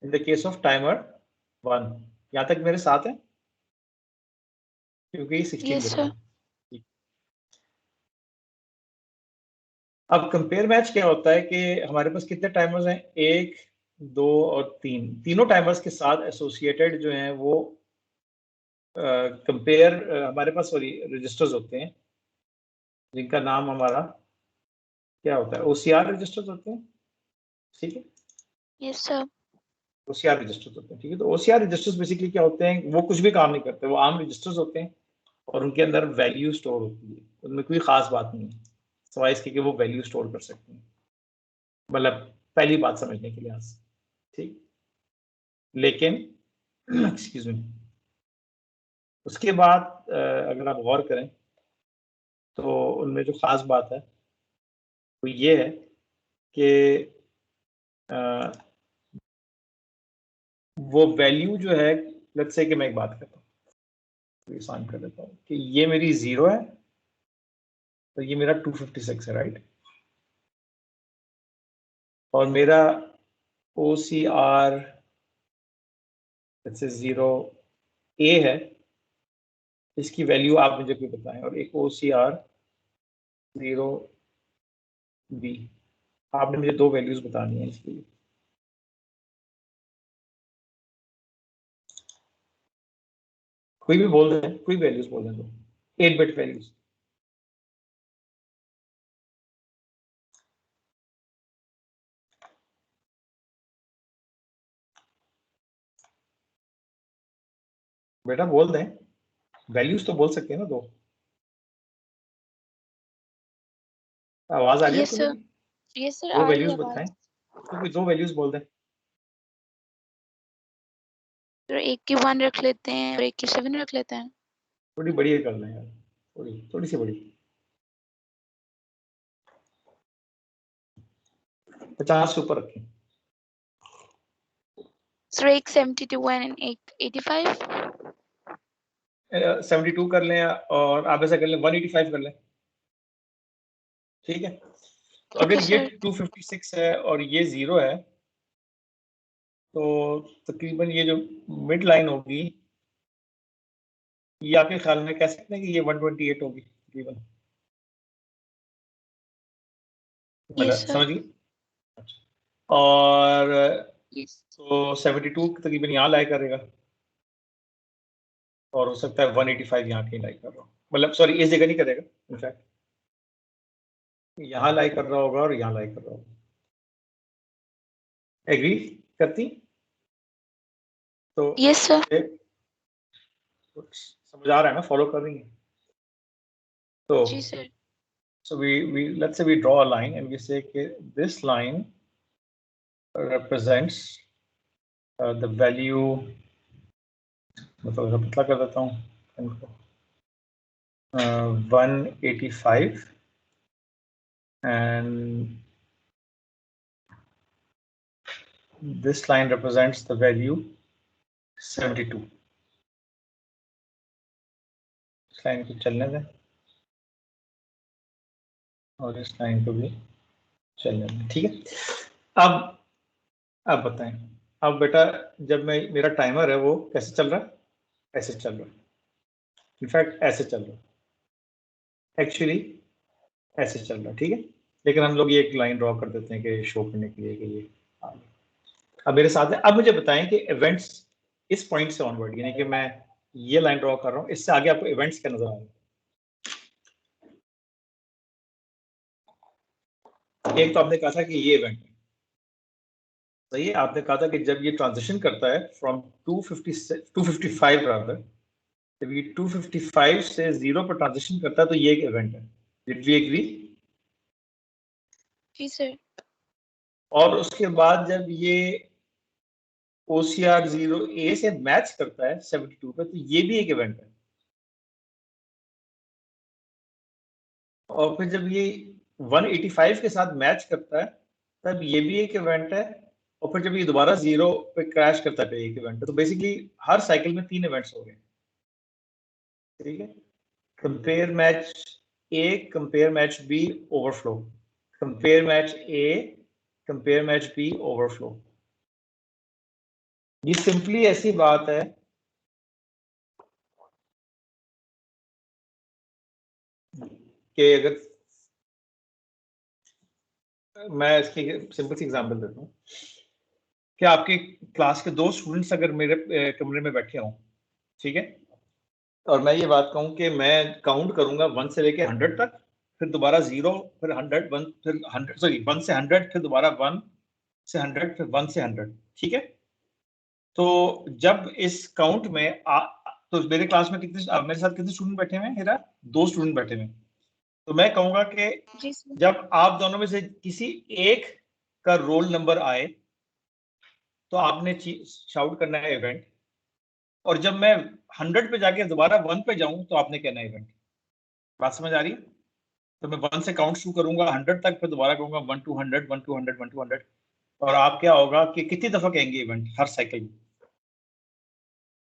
in the case off timer 1। यहाँ तक मेरे साथ है, क्योंकि ये 16 यस बिट सर। है। अब कंपेयर मैच क्या होता है कि हमारे पास कितने टाइमर्स हैं? 1 2 और 3, तीनों टाइमर्स के साथ एसोसिएटेड जो हैं वो कंपेयर हमारे पास सॉरी रजिस्टर्स होते हैं, जिनका नाम हमारा क्या होता है? ओसीआर रजिस्टर्स होते हैं, ठीक है, यस सर। ओसीआर रजिस्टर्स होते हैं, ठीक है। तो ओसीआर रजिस्टर्स बेसिकली क्या होते हैं? वो कुछ भी काम नहीं करते, वो आम रजिस्टर्स होते हैं और उनके अंदर वैल्यू स्टोर होती है, उनमें कोई खास बात नहीं है, सवाल इसके कि वो वैल्यू स्टोर कर सकते हैं, मतलब पहली बात समझने के लिहाज से, ठीक। लेकिन एक्सक्यूज मी, उसके बाद अगर आप गौर करें तो उनमें जो खास बात है वो ये है कि वो वैल्यू जो है, लेट्स से कि मैं एक बात करता हूँ, आसान कर देता हूँ कि ये मेरी 0 है तो ये मेरा 256 है, राइट, और मेरा OCR लेट्स से 0A है, इसकी वैल्यू आप मुझे कोई बताएं, और एक OCR 0B, आपने मुझे 2 वैल्यूज बतानी है इसके लिए। कोई भी बोल दें, कोई वैल्यूज बोल दें, तो 8 बिट वैल्यूज। बेटा बोल दें, वैल्यूज तो बोल सकते हैं ना 2। आवाज आ रही है यस आपको सर, मेरी? यस सर, 2 आ रही वैल्यूज है बताएं, आवाज। तो कोई 2 वैल्यूज बोल दें। तो एक की 1 रख लेते हैं और एक की 7 रख लेते हैं। थोड़ी बड़ी कर लें यार, थोड़ी सी बड़ी। 50 से ऊपर रखें। सर एक 72 एंड एक 85। 72 कर लें और आप ऐसा कर लें 185 कर लें, ठीक है। तो ठीक अगर है ये सर। 256 है और ये 0 है, तो तकरीबन ये जो मिड लाइन होगी, ये आपके ख्याल में कह सकते हैं कि ये 128 होगी तकरीबन? मतलब यस सर। समझिए। और यस। तो 72 तकरीबन यहाँ लाई करेगा, और हो सकता है 185 यहाँ कहीं लाई कर रहा हो, मतलब सॉरी इस जगह नहीं करेगा, इनफैक्ट यहाँ लाई कर रहा होगा और यहाँ लाई कर रहा होगा। एग्री करती? तो यस सर। समझ आ रहा है ना, फॉलो कर रही है? तो जी sir. so let's say we draw a line and we say this line represents the value, मतलब पतला कर देता हूँ इनको, 185 and this line represents the value 72। इस लाइन को चलने दें और इस लाइन को भी चलने दें, ठीक है। अब बताएं, अब बेटा जब मैं मेरा टाइमर है वो कैसे चल रहा है? ऐसे चल रहा है, इनफैक्ट ऐसे चल रहा है, एक्चुअली ऐसे चल रहा है, ठीक है। लेकिन हम लोग ये एक लाइन ड्रॉ कर देते हैं कि शो करने के लिए कि ये आगे। अब मेरे साथ है, अब मुझे बताएं कि इवेंट्स इस पॉइंट से ऑनवर्ड, यानी कि मैं ये लाइन ड्रॉ कर रहा हूँ, इससे आगे आपको इवेंट्स क्या नजर आ रहे हैं? एक तो आपने कहा था कि ये इवेंट है, सही है। आपने कहा था कि जब ये ट्रांजिशन करता है फ्रॉम 255 रादर, जब ये 255 से 0 पर ट्रांजिशन करता है तो ये एक इवेंट है। Did we agree? जी सर। और उसके बाद जब ये OCR 0A से मैच करता है 72 पे, तो ये भी एक इवेंट है। और फिर जब ये 185 के साथ मैच करता है तब ये भी एक इवेंट है। और फिर जब ये दोबारा 0 पे क्रैश करता है तो एक इवेंट है। तो बेसिकली हर साइकिल में 3 इवेंट्स हो गए, ठीक है। Compare match A, compare match B, overflow, compare match A, compare match B, overflow. ये सिंपली ऐसी बात है कि अगर मैं इसकी सिंपल सी एग्जांपल देता हूँ कि आपके क्लास के 2 स्टूडेंट्स अगर मेरे कमरे में बैठे हों, ठीक है, और मैं ये बात कहूँ कि मैं काउंट करूंगा 1 से लेके 100 तक, फिर दोबारा 0, फिर 100, 1, फिर 100, सॉरी 1 से 100, फिर दोबारा 1 से 100, फिर 1 से 100, ठीक है। तो जब इस काउंट में तो मेरे क्लास में मेरे साथ कितने स्टूडेंट बैठे हुए हैं? मेरा 2 स्टूडेंट बैठे हुए हैं। तो मैं कहूंगा कि जी सर। जब आप दोनों में से किसी एक का रोल नंबर आए तो आपने शाउट करना है इवेंट, और जब मैं 100 पे जाके दोबारा 1 पे जाऊं तो आपने कहना है इवेंट। बात समझ आ रही है? तो मैं 1 से काउंट शुरू करूंगा 100 तक, फिर दोबारा कहूंगा 1 to 100, 1 to 100, 1 to 100, और आप क्या होगा कि कितनी दफा कहेंगे इवेंट हर साइकिल में?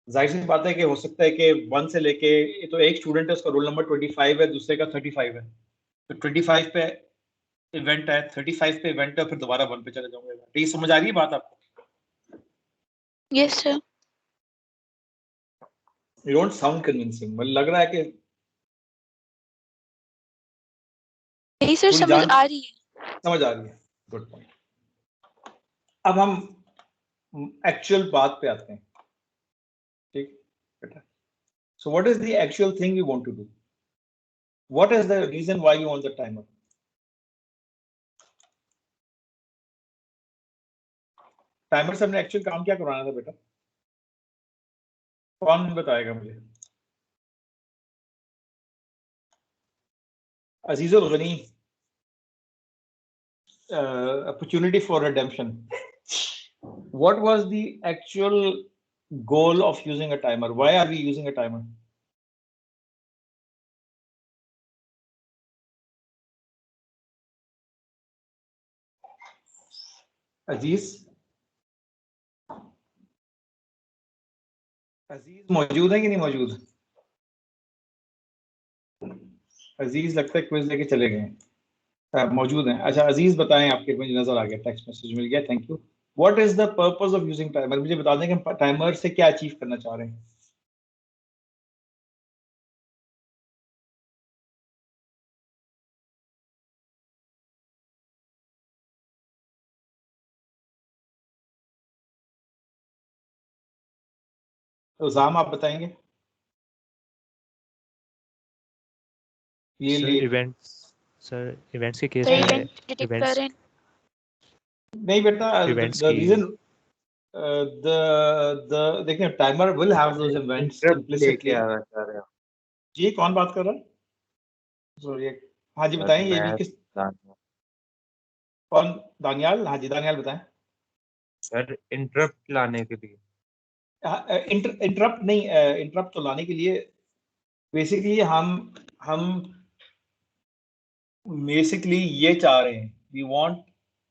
जाहिर सी बात है कि हो सकता है कि 1 से लेके, तो एक स्टूडेंट है उसका रोल नंबर 25 है, दूसरे का 35 है, तो 25 पे इवेंट है, 35 पे इवेंट है, फिर दोबारा 1 पे चले जाऊंगा। तो ये समझ आ रही है बात आपको? Yes sir. You don't sound convincing, मुझे लग रहा है कि नहीं सर, पूरी समझ जान आ रही है। समझ आ रही है। Good point. अब हम एक्चुअल बात पे आते हैं, ठीक बेटा। So what is the actual thing we want to do? What is the reason why you want the timer? Timer से हमने एक्चुअल काम क्या करवाना था बेटा? कौन बताएगा मुझे? Azizul Ghani, opportunity for redemption. What was the actual goal of using a timer? Why are we using a timer? अजीज, अजीज मौजूद है कि नहीं मौजूद? अजीज लगता है क्विज लेके चले गए हैं। मौजूद हैं। अच्छा अजीज बताएं, आपके मुझे नजर आ गया, टेक्स्ट मैसेज मिल गया, thank you. What is the purpose of using timer? मुझे बता दें कि हम टाइमर से क्या अचीव करना चाह रहे हैं। तो जाम आप बताएंगे? ये सर लिए इवेंट्स के केस तो में इवेंट डिटेक्ट कर इवेंट्स रहे हैं। नहीं बेटा, Events the key- reason the देखिए timer will have those events implicitly. जी कौन बात कर रहा है? सॉरी, हाँ जी बताएं, ये भी किस, कौन? दानियाल, हाँ जी दानियाल बताएं। सर इंटरप्ट लाने के लिए। इंटरप्ट नहीं, इंटरप्ट तो लाने के लिए बेसिकली हम बेसिकली ये चाह रहे हैं, we want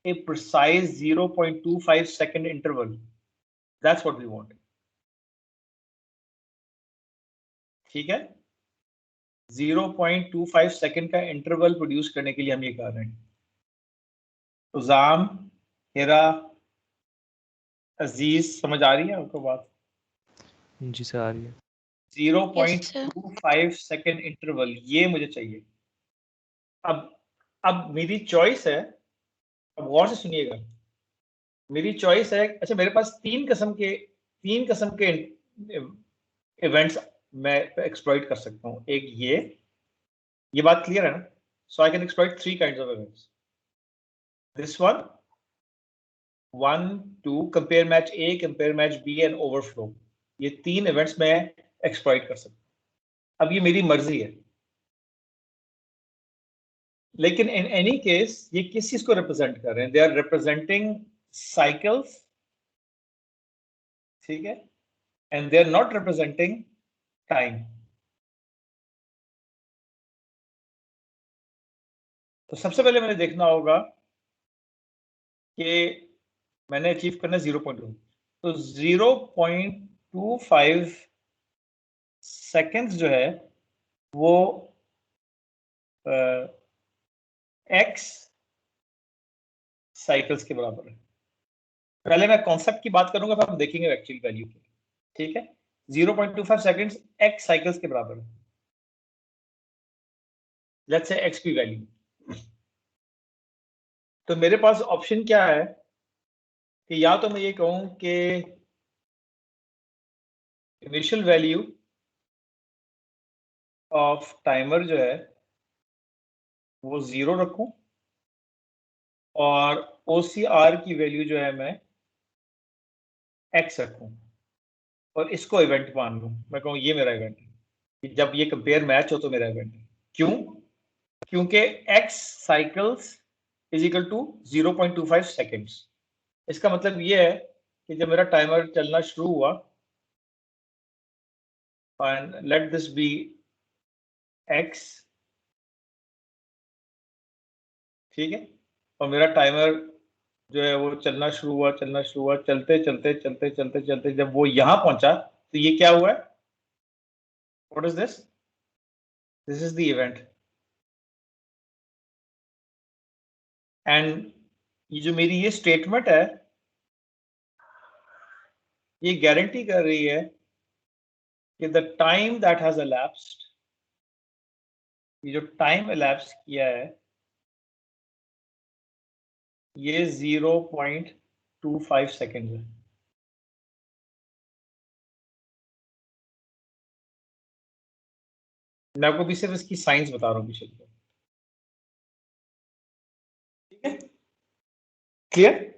a precise 0.25 second interval, that's what we want. ठीक है, 0.25 सेकंड का इंटरवल प्रोड्यूस करने के लिए हम ये कर रहे हैं। तो जाम, हेरा, अजीज, समझ आ रही है आपको बात? जी सर आ रही है। 0.25 सेकंड इंटरवल ये मुझे चाहिए। अब मेरी चॉइस है, अब गौर से सुनिएगा, मेरी चॉइस है। अच्छा मेरे पास तीन किस्म के इवेंट्स मैं एक्सप्लॉइट कर सकता हूँ। एक ये बात क्लियर है ना? So I can exploit 3 kinds of events. This one, 1 2 compare match A, compare match B and overflow, ये 3 इवेंट्स मैं एक्सप्लॉइट कर सकता हूँ। अब ये मेरी मर्जी है, लेकिन इन एनी केस ये किस चीज को रिप्रेजेंट कर रहे हैं? दे आर रिप्रेजेंटिंग साइकिल्स, ठीक है, and they are not representing time. तो सबसे पहले मैंने देखना होगा कि मैंने अचीव करना 0.2, तो 0.25 सेकेंड्स जो है वो एक्स साइकिल्स के बराबर है। पहले मैं कॉन्सेप्ट की बात करूंगा, फिर हम देखेंगे एक्चुअल वैल्यू की। ठीक है, 0.25 सेकेंड्स एक्स साइकिल्स के बराबर है। लेट्स से एक्स की वैल्यू। तो मेरे पास ऑप्शन क्या है कि या तो मैं ये कहूं कि इनिशियल वैल्यू ऑफ टाइमर जो है वो 0 रखूं और OCR की वैल्यू जो है मैं x रखूं और इसको इवेंट मान लूं। मैं कहूं ये मेरा इवेंट है कि जब ये कंपेयर मैच हो तो मेरा इवेंट है। क्यों? क्योंकि x cycles is equal to 0.25 seconds. इसका मतलब ये है कि जब मेरा टाइमर चलना शुरू हुआ, and let this be x, ठीक है, और मेरा टाइमर जो है वो चलना शुरू हुआ, चलते चलते जब वो यहां पहुंचा तो ये क्या हुआ है? What is this? This is the event. And ये जो मेरी ये स्टेटमेंट है ये गारंटी कर रही है कि the time that has elapsed, ये जो टाइम elapsed किया है ये 0.25 सेकेंड है। मैं आपको भी सिर्फ इसकी साइंस बता रहा हूँ पीछे, ठीक है? क्लियर?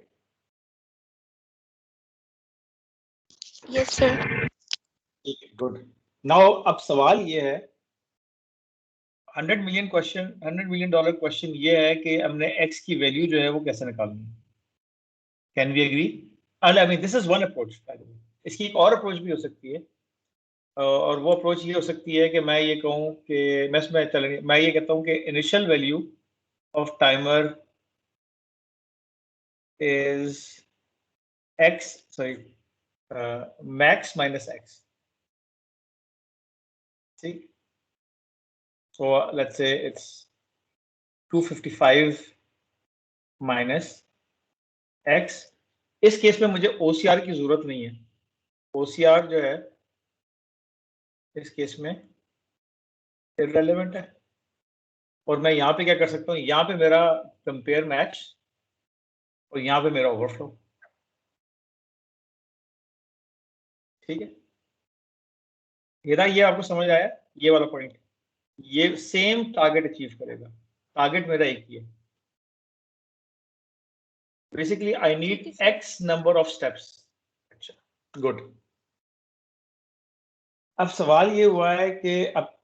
Yes sir. ठीक है, गुड। नाउ अब सवाल ये है, $100 मिलियन क्वेश्चन ये है कि हमने x की वैल्यू जो है वो कैसे निकालनी है। Can we agree? I mean this is one approach. इसकी एक और अप्रोच भी हो सकती है, और वो अप्रोच ये हो सकती है कि मैं ये कहूँ कि मैं ये कहता हूँ कि initial value off timer is x, sorry, max minus x. See, so let's say it's 255 minus x. इस केस में मुझे OCR की जरूरत नहीं है। OCR जो है इस केस में इररेलेवेंट है, और मैं यहाँ पे क्या कर सकता हूँ, यहाँ पे मेरा कंपेयर मैच और यहाँ पे मेरा ओवरफ्लो। ठीक है, ये आपको समझ आया? ये वाला पॉइंट, ये सेम टारगेट अचीव करेगा। टारगेट मेरा एक ही है, basically I need x number of steps. अच्छा, गुड। अब सवाल ये हुआ है कि अब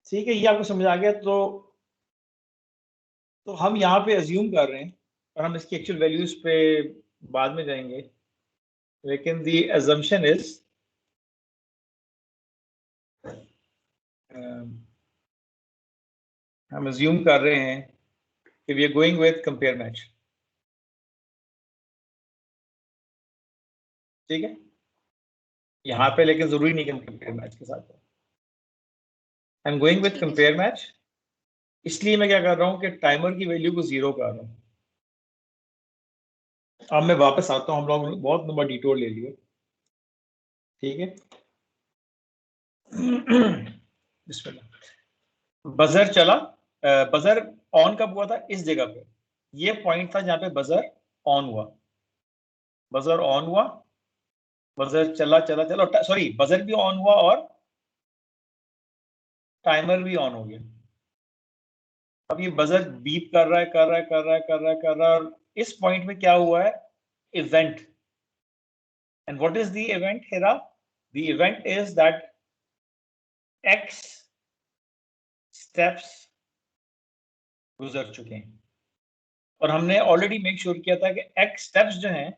ठीक है, ये आपको समझ आ गया, तो हम यहाँ पे अज्यूम कर रहे हैं, और हम इसकी एक्चुअल वैल्यूज पे बाद में जाएंगे, लेकिन दी अजम्पशन इज हम अज्यूम कर रहे हैं कि we are going with compare match. ठीक है, यहाँ पे लेकिन जरूरी नहीं कि हम कंपेयर मैच के साथ हैं। I am going with compare match, इसलिए मैं क्या कर रहा हूँ कि टाइमर की वैल्यू को 0 कर रहा हूँ। अब मैं वापस आता हूँ, हम लोग बहुत लंबा डिटोर ले लिए। ठीक है, बिस्मिल्लाह। बजर चला, बजर ऑन कब हुआ था? इस जगह पे, ये पॉइंट था जहां पे बजर ऑन हुआ। बजर ऑन हुआ, बजर चला चला चला, सॉरी, बजर भी ऑन हुआ और टाइमर भी ऑन हो गया। अब ये बजर बीप कर रहा है, कर रहा है, कर रहा है, कर रहा है, कर रहा है, और इस पॉइंट में क्या हुआ है? Event. And what is the event Hera? The event is that x steps गुजर चुके हैं, और हमने ऑलरेडी मेक श्योर किया था कि x स्टेप्स जो हैं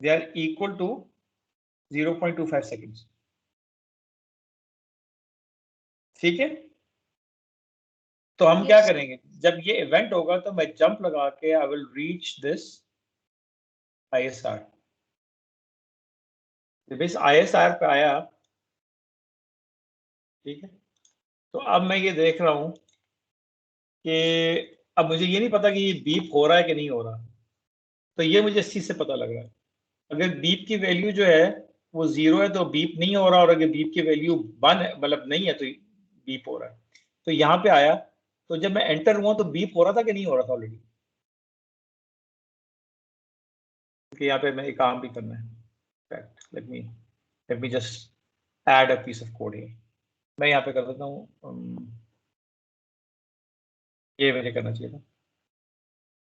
they are equal to 0.25 seconds. ठीक है, तो हम क्या करेंगे, जब ये इवेंट होगा तो मैं जंप लगा के I will reach this ISR। जब इस ISR पे आया, ठीक है, तो अब मैं ये देख रहा हूं कि अब मुझे ये नहीं पता कि ये बीप हो रहा है कि नहीं हो रहा। तो ये मुझे इस चीज से पता लग रहा है, अगर बीप की वैल्यू जो है वो 0 है तो बीप नहीं हो रहा, और अगर बीप की वैल्यू 1 है, मतलब नहीं है, तो बीप हो रहा है। तो यहाँ पे आया, तो जब मैं एंटर हुआ तो बीप हो रहा था कि नहीं हो रहा था ऑलरेडी? क्योंकि यहाँ पे मैं एक काम भी करना है। Let me just add a piece of code here. मैं यहाँ पे कर देता हूँ, ये मुझे करना चाहिए था,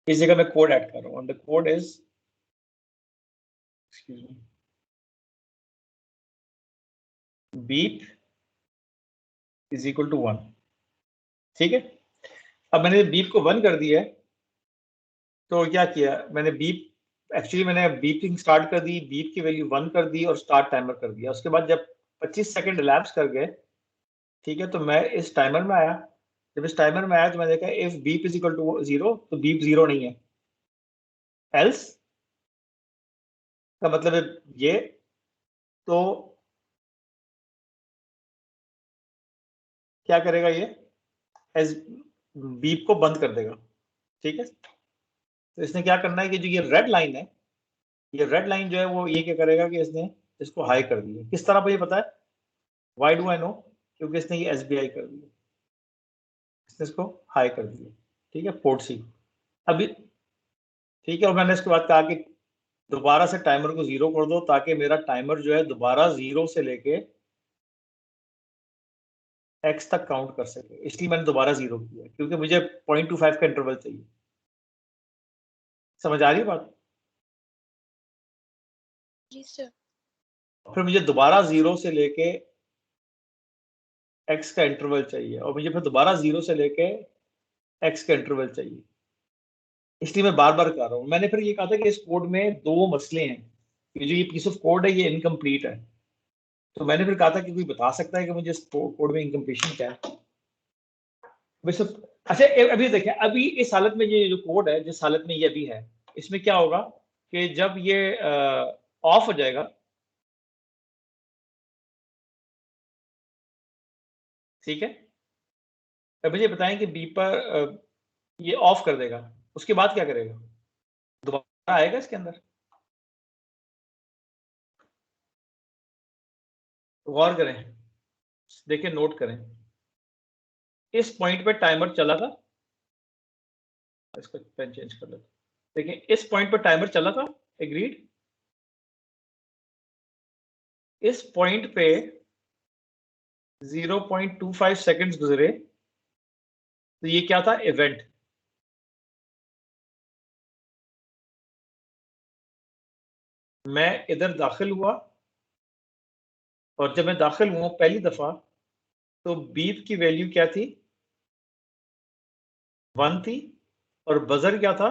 इस जगह मैं कोड ऐड कर रहा हूँ। The code is, excuse me, beep is equal to 1। ठीक है, अब मैंने बीप को 1 कर दिया है, तो क्या किया मैंने, मैंने बीपिंग स्टार्ट कर दी, बीप की वैल्यू 1 कर दी और स्टार्ट टाइमर कर दिया। उसके बाद जब 25 सेकंड रिलैप्स कर गए, ठीक है, तो मैं इस टाइमर में आया। जब इस टाइमर में आया तो मैंने देखा if beep is equal to 0, तो बीप 0 नहीं है, एल्स का मतलब है ये, तो क्या करेगा ये, एज बीप को बंद कर देगा। ठीक है, तो इसने क्या करना है कि जो ये रेड लाइन है, ये रेड लाइन जो है वो ये क्या करेगा कि इसने इसको हाई कर दिया। किस तरह मुझे पता है? Why do I know? क्योंकि इसने ये SBI कर दिया, इसने इसको हाई कर दिया। ठीक है, पोर्ट C। अभी ठीक है, और मैंने इसके बाद कहा कि दोबारा से टाइमर को 0 कर दो ताकि मेरा टाइमर जो है दोबारा 0 से लेके x तक काउंट कर सके, इसलिए मैंने दोबारा 0 किया क्योंकि मुझे 0.25 का इंटरवल चाहिए। समझ आ रही है बात? जी सर। फिर मुझे दोबारा 0 से लेके x का इंटरवल चाहिए और मुझे फिर दोबारा 0 से लेके x का इंटरवल चाहिए, इसलिए मैं बार बार कर रहा हूँ। मैंने फिर ये कहा था कि इस कोड में दो मसले हैं, कि जो ये पीस ऑफ कोड है ये इनकम्प्लीट है। तो मैंने फिर कहा था कि कोई बता सकता है कि मुझे इस कोड में इनकम्प्लीशन क्या है। वैसे अच्छा अभी देखिए, अभी इस हालत में ये जो कोड है, जिस हालत में ये अभी है, इसमें क्या होगा कि जब ये ऑफ हो जाएगा, ठीक है, अब मुझे बताएं कि बीपर ये ऑफ कर देगा, उसके बाद क्या करेगा? दोबारा आएगा इसके अंदर? गौर करें, देखिए, नोट करें, इस पॉइंट पे टाइमर चला था, इसका पेन चेंज कर लेते, देखिए इस पॉइंट पर टाइमर चला था, एग्रीड। इस पॉइंट पे 0.25 सेकंड्स गुजरे, तो ये क्या था? इवेंट। मैं इधर दाखिल हुआ और जब मैं दाखिल हुआ पहली दफा, तो बीप की वैल्यू क्या थी? 1 थी, और बजर क्या था?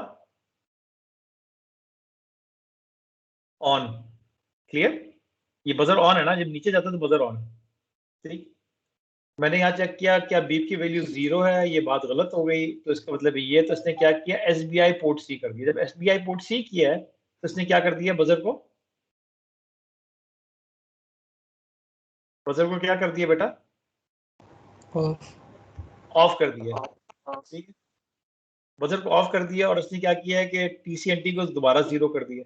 ऑन। क्लियर? ये बजर ऑन है ना, जब नीचे जाता है तो बजर ऑन है, ठीक। मैंने यहाँ चेक किया, क्या बीप की वैल्यू 0 है, ये बात गलत हो गई, तो इसका मतलब ये, तो इसने क्या किया? SBI पोर्ट सी कर दिया। जब SBI पोर्ट सी किया है तो इसने क्या कर दिया? बजर को क्या कर दिया बेटा? ऑफ कर दिया, ठीक है। बजर को ऑफ कर दिया और उसने क्या किया है कि TCNT को दोबारा 0 कर दिया।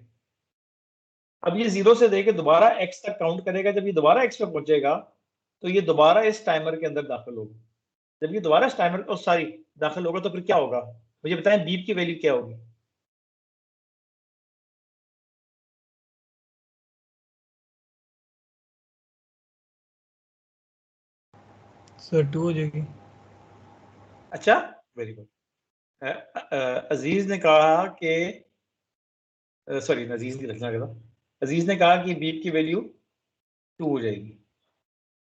अब ये 0 से देके दोबारा x तक काउंट करेगा। जब ये दोबारा x पे पहुंचेगा तो ये दोबारा इस टाइमर के अंदर दाखिल होगा। जब ये दोबारा इस टाइमर को दाखिल होगा तो फिर क्या होगा? मुझे बताएं, बीप की वैल्यू क्या होगी? सर 2 हो जाएगी। अच्छा, वेरी गुड। अजीज ने कहा कि सॉरी, अजीज नहीं रखना था। अजीज ने कहा कि बीप की वैल्यू 2 हो जाएगी।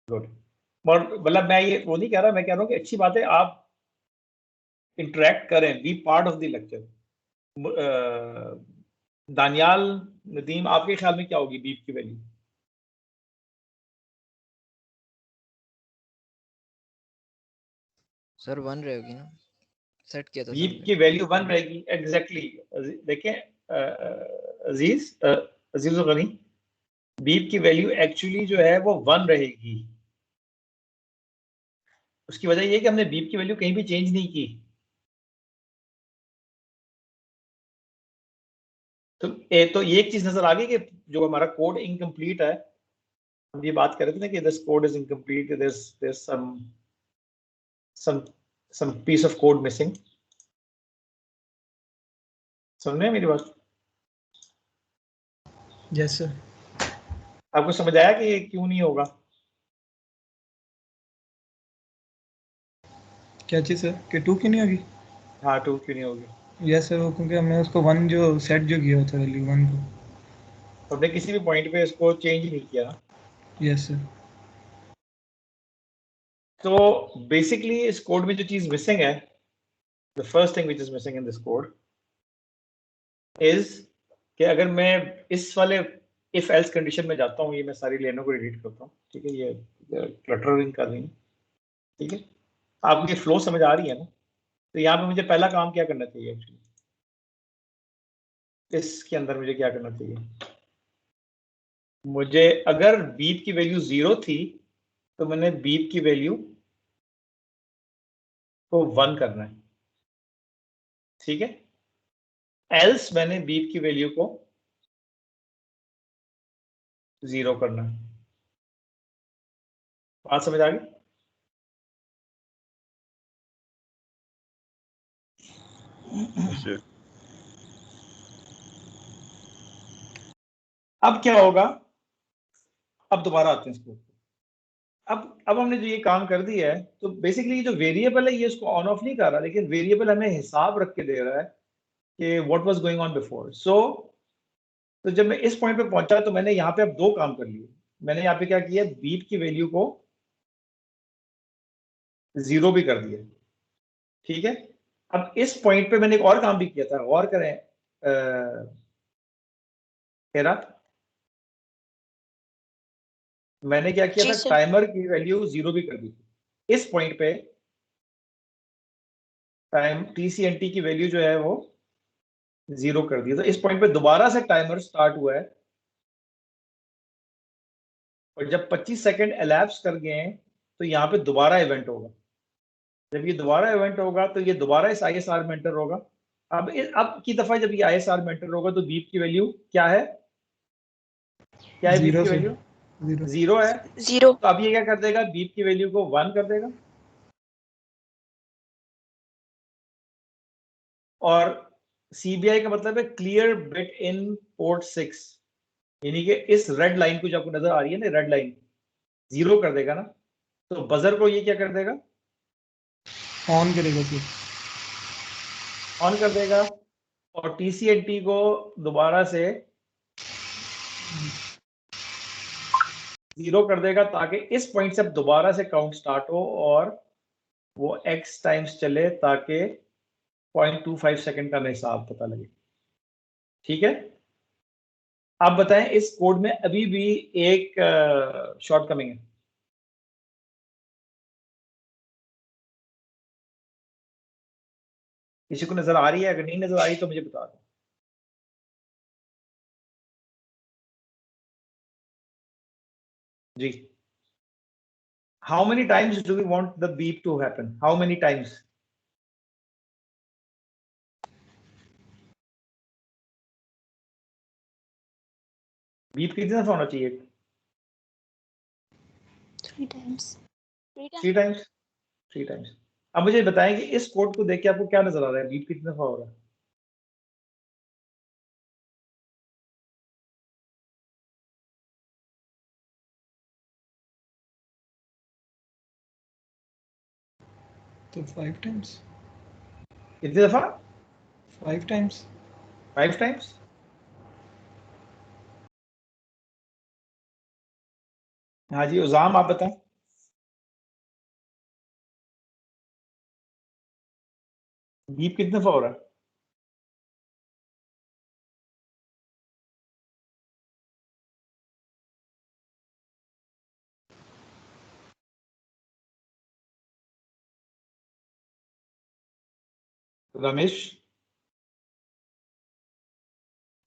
गुड। और मतलब मैं ये वो नहीं कह रहा, मैं कह रहा हूँ कि अच्छी बात है आप इंटरेक्ट करें, be part of the lecture. Daniyal, Nadeem, आपके ख्याल में क्या होगी बीप की वैल्यू? सर 1 रहेगी ना, सेट किया था सर बीप की वैल्यू 1 रहेगी, एग्जैक्टली। देखें अजीज, अजीज गनी, बीप की वैल्यू एक्चुअली जो है वो 1 रहेगी। उसकी वजह ये है कि हमने बीप की वैल्यू कहीं भी चेंज नहीं की। तो ये एक चीज नजर आ गई कि जो हमारा कोड इनकम्प्लीट है, हम ये बात कर रहे थे ना कि this code is incomplete, there's some piece of code missing। समझ रहे हैं मेरी बात? Yes sir. आपको समझ आया कि ये क्यों नहीं होगा? क्या चीज़ सर? कि 2 क्यों नहीं होगी? हाँ, 2 क्यों नहीं होगी? यस सर, वो क्योंकि हमने उसको 1 जो सेट जो किया था वैल्यू 1 को। हमने किसी भी पॉइंट पे इसको चेंज नहीं किया ना। Yes sir. तो बेसिकली इस कोड में जो चीज मिसिंग है, the first thing which is missing in this code is कि अगर मैं इस वाले इफ एल्स कंडीशन में जाता हूँ, ये मैं सारी लाइनों को डिलीट करता हूँ, ठीक है, ये क्लटरिंग कर रही है, ठीक है। आपको ये फ्लो समझ आ रही है ना? तो यहाँ पे मुझे पहला काम क्या करना चाहिए एक्चुअली? इसके अंदर मुझे क्या करना चाहिए? मुझे अगर बीप की वैल्यू 0 थी तो मैंने बीप की वैल्यू को 1 करना है, ठीक है। एल्स मैंने बीप की वैल्यू को 0 करना है। बात समझ आ गई? Yes, sir. अब क्या होगा, अब दोबारा आते हैं इसको। अब हमने जो ये काम कर दिया है, तो बेसिकली जो वेरिएबल है ये इसको ऑन ऑफ नहीं कर रहा, लेकिन वेरिएबल हमें हिसाब रख के दे रहा है कि what was going on before. तो जब मैं इस पॉइंट पे पहुंचा तो मैंने यहाँ पे अब दो काम कर लिए। मैंने यहाँ पे क्या किया, बीप की वैल्यू को 0 भी कर दिया, ठीक है। अब इस पॉइंट पे मैंने एक और काम भी किया था, गौर करें मैंने क्या किया जी था, सर। टाइमर की वैल्यू 0 भी कर दी थी। इस पॉइंट पे टाइम TCNT की वैल्यू जो है वो 0 कर दी। तो इस पॉइंट पे दोबारा से टाइमर स्टार्ट हुआ है, और जब 25 सेकंड एलैप्स कर गए हैं तो यहाँ पे दोबारा इवेंट होगा। जब ये दोबारा इवेंट होगा तो ये दोबारा इस ISR में एंटर होगा। अब की दफा जब ये ISR में एंटर होगा तो बीप की वैल्यू क्या है, क्या है बीप की वैल्यू? 0 है। 0 तो अब ये क्या कर देगा, बीप की वैल्यू को 1 कर देगा, और CBI का मतलब है क्लियर बिट इन पोर्ट 6, यानी कि इस रेड लाइन को जो आपको नजर आ रही है ना, रेड लाइन 0 कर देगा ना, तो बजर को ये क्या कर देगा, ऑन करेगा, फिर ऑन कर देगा, और TCNT को दोबारा से 0 कर देगा, ताकि इस पॉइंट से अब दोबारा से काउंट स्टार्ट हो और वो x टाइम्स चले, ताकि 0.25 सेकंड का हिसाब पता लगे, ठीक है। आप बताएं, इस कोड में अभी भी एक शॉर्टकमिंग है। किसी को नजर आ रही है? अगर नहीं नजर आ रही तो मुझे बता दो। जी, how many times do we want the beep to happen? How many times? Beep कितने दफा होना चाहिए? 3 टाइम्स। 3 टाइम्स। 3 टाइम्स। अब मुझे बताएं कि इस कोड को देख के आपको क्या नजर आ रहा है, बीप कितने दफा हो रहा है? तो 5 टाइम्स। कितनी दफा? 5 टाइम्स। 5 टाइम्स। हाँ जी, उजाम आप बताएं। बीप कितने दफा हो रहा है? रमेश?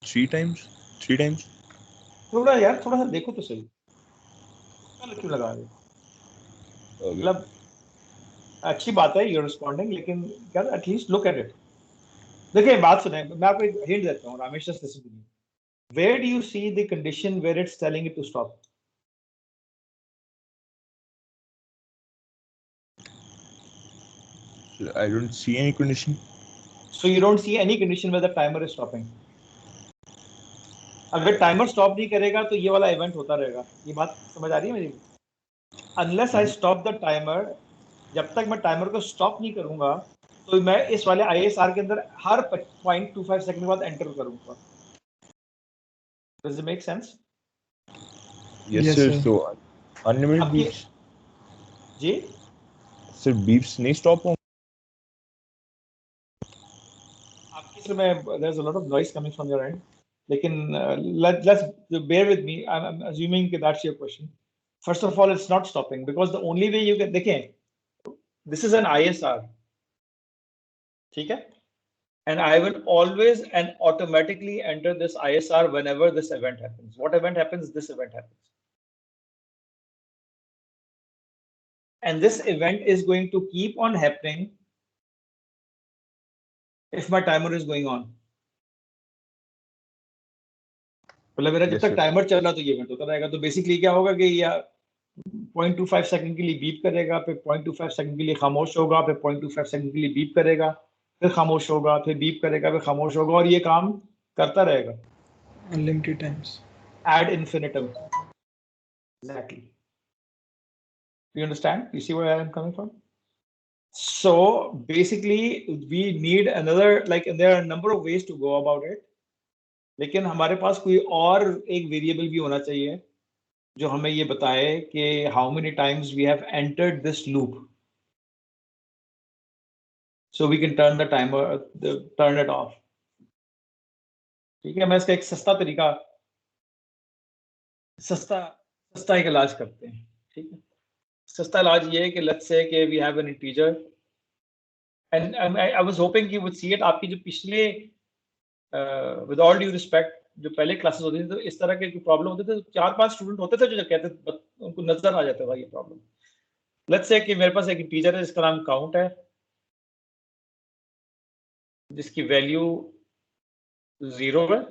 3 टाइम्स। 3 टाइम्स। थोड़ा यार, थोड़ा सा देखो तो सही, क्यों लगा रहे हो? मतलब अच्छी बात है यूर रिस्पॉन्डिंग, लेकिन क्या एटलीस्ट लुक एट इट। देखिए बात सुने, मैं आपको एक हिंट देता हूँ, Ramesh just listen to me. Where do you see the condition where it's telling it to stop? I don't see any condition. So you don't see any condition where the timer is stopping. अगर timer stop नहीं करेगा तो ये वाला event होता रहेगा। ये बात समझ आ रही है मेरी? Unless I stop the timer, जब तक मैं टाइमर को स्टॉप नहीं करूंगा तो मैं इस वाले ISR के अंदर हर 0.25 सेकंड बाद एंटर करूंगा। Does it make sense? Yes, sir. So unlimited आपकी beeps. जी Sir, beeps नहीं stop होंगे? आपकी इसमें there's a lot of noise coming from your end, लेकिन let's bear with me. I'm assuming that that's your question. First of all, it's not stopping because the only way you can, देखें, this is an ISR, ठीक है, and I will always and automatically enter this ISR whenever this event happens. What event happens? This event happens. And this event is going to keep on happening if my timer is going on. मतलब मेरा जब Yes, तक sir. Timer चल रहा तो ये event होता रहेगा। तो बेसिकली क्या होगा कि या 0.25 सेकंड के लिए बीप करेगा, फिर 0.25 सेकंड के लिए खामोश होगा, फिर 0.25 सेकंड के लिए बीप करेगा, फिर खामोश होगा, फिर बीप करेगा, फिर खामोश होगा, और ये काम करता रहेगा unlimited times. ad infinitum. Exactly. Do you understand? You see where I am coming from? So basically we need another, like there are a number of ways to go about it, लेकिन हमारे पास कोई और एक variable भी होना चाहिए जो हमें ये बताए कि how many times we have entered this loop, so we can turn the timer, turn it off. ठीक है, मैं इसका एक सस्ता एक इलाज करते हैं. ठीक है, सस्ता इलाज ये है कि लेट्स से कि we have an integer and I was hoping कि यू वुड सी इट. आपकी जो पिछले विद ऑल ड्यू रिस्पेक्ट जो पहले क्लासेस होती थी तो इस तरह के प्रॉब्लम होते थे, 4-5 स्टूडेंट होते थे जो कहते उनको नजर आ जाता था ये प्रॉब्लम. लेट्स से कि मेरे पास एक इंटीजर है जिसका नाम काउंट है, जिसकी वैल्यू 0 है.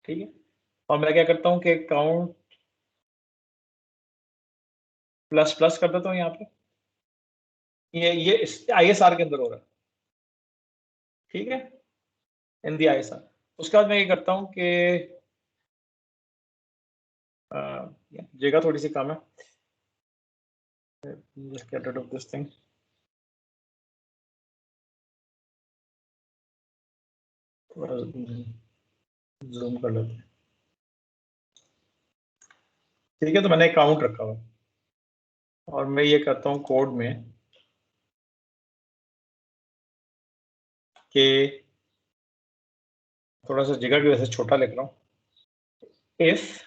ठीक है, और मैं क्या करता हूँ कि काउंट प्लस प्लस कर देता हूँ यहाँ पे. ये ISR के अंदर हो रहा है. ठीक है, इन दी ISR. उसके बाद मैं ये करता हूँ कि जगह थोड़ी सी कम है. Just get rid of this thing. Zoom कर लेते हैं. ठीक है, तो मैंने एक काउंट रखा हुआ और मैं ये करता हूँ कोड में कि थोड़ा सा जगह की वजह से छोटा लिख रहा हूँ. If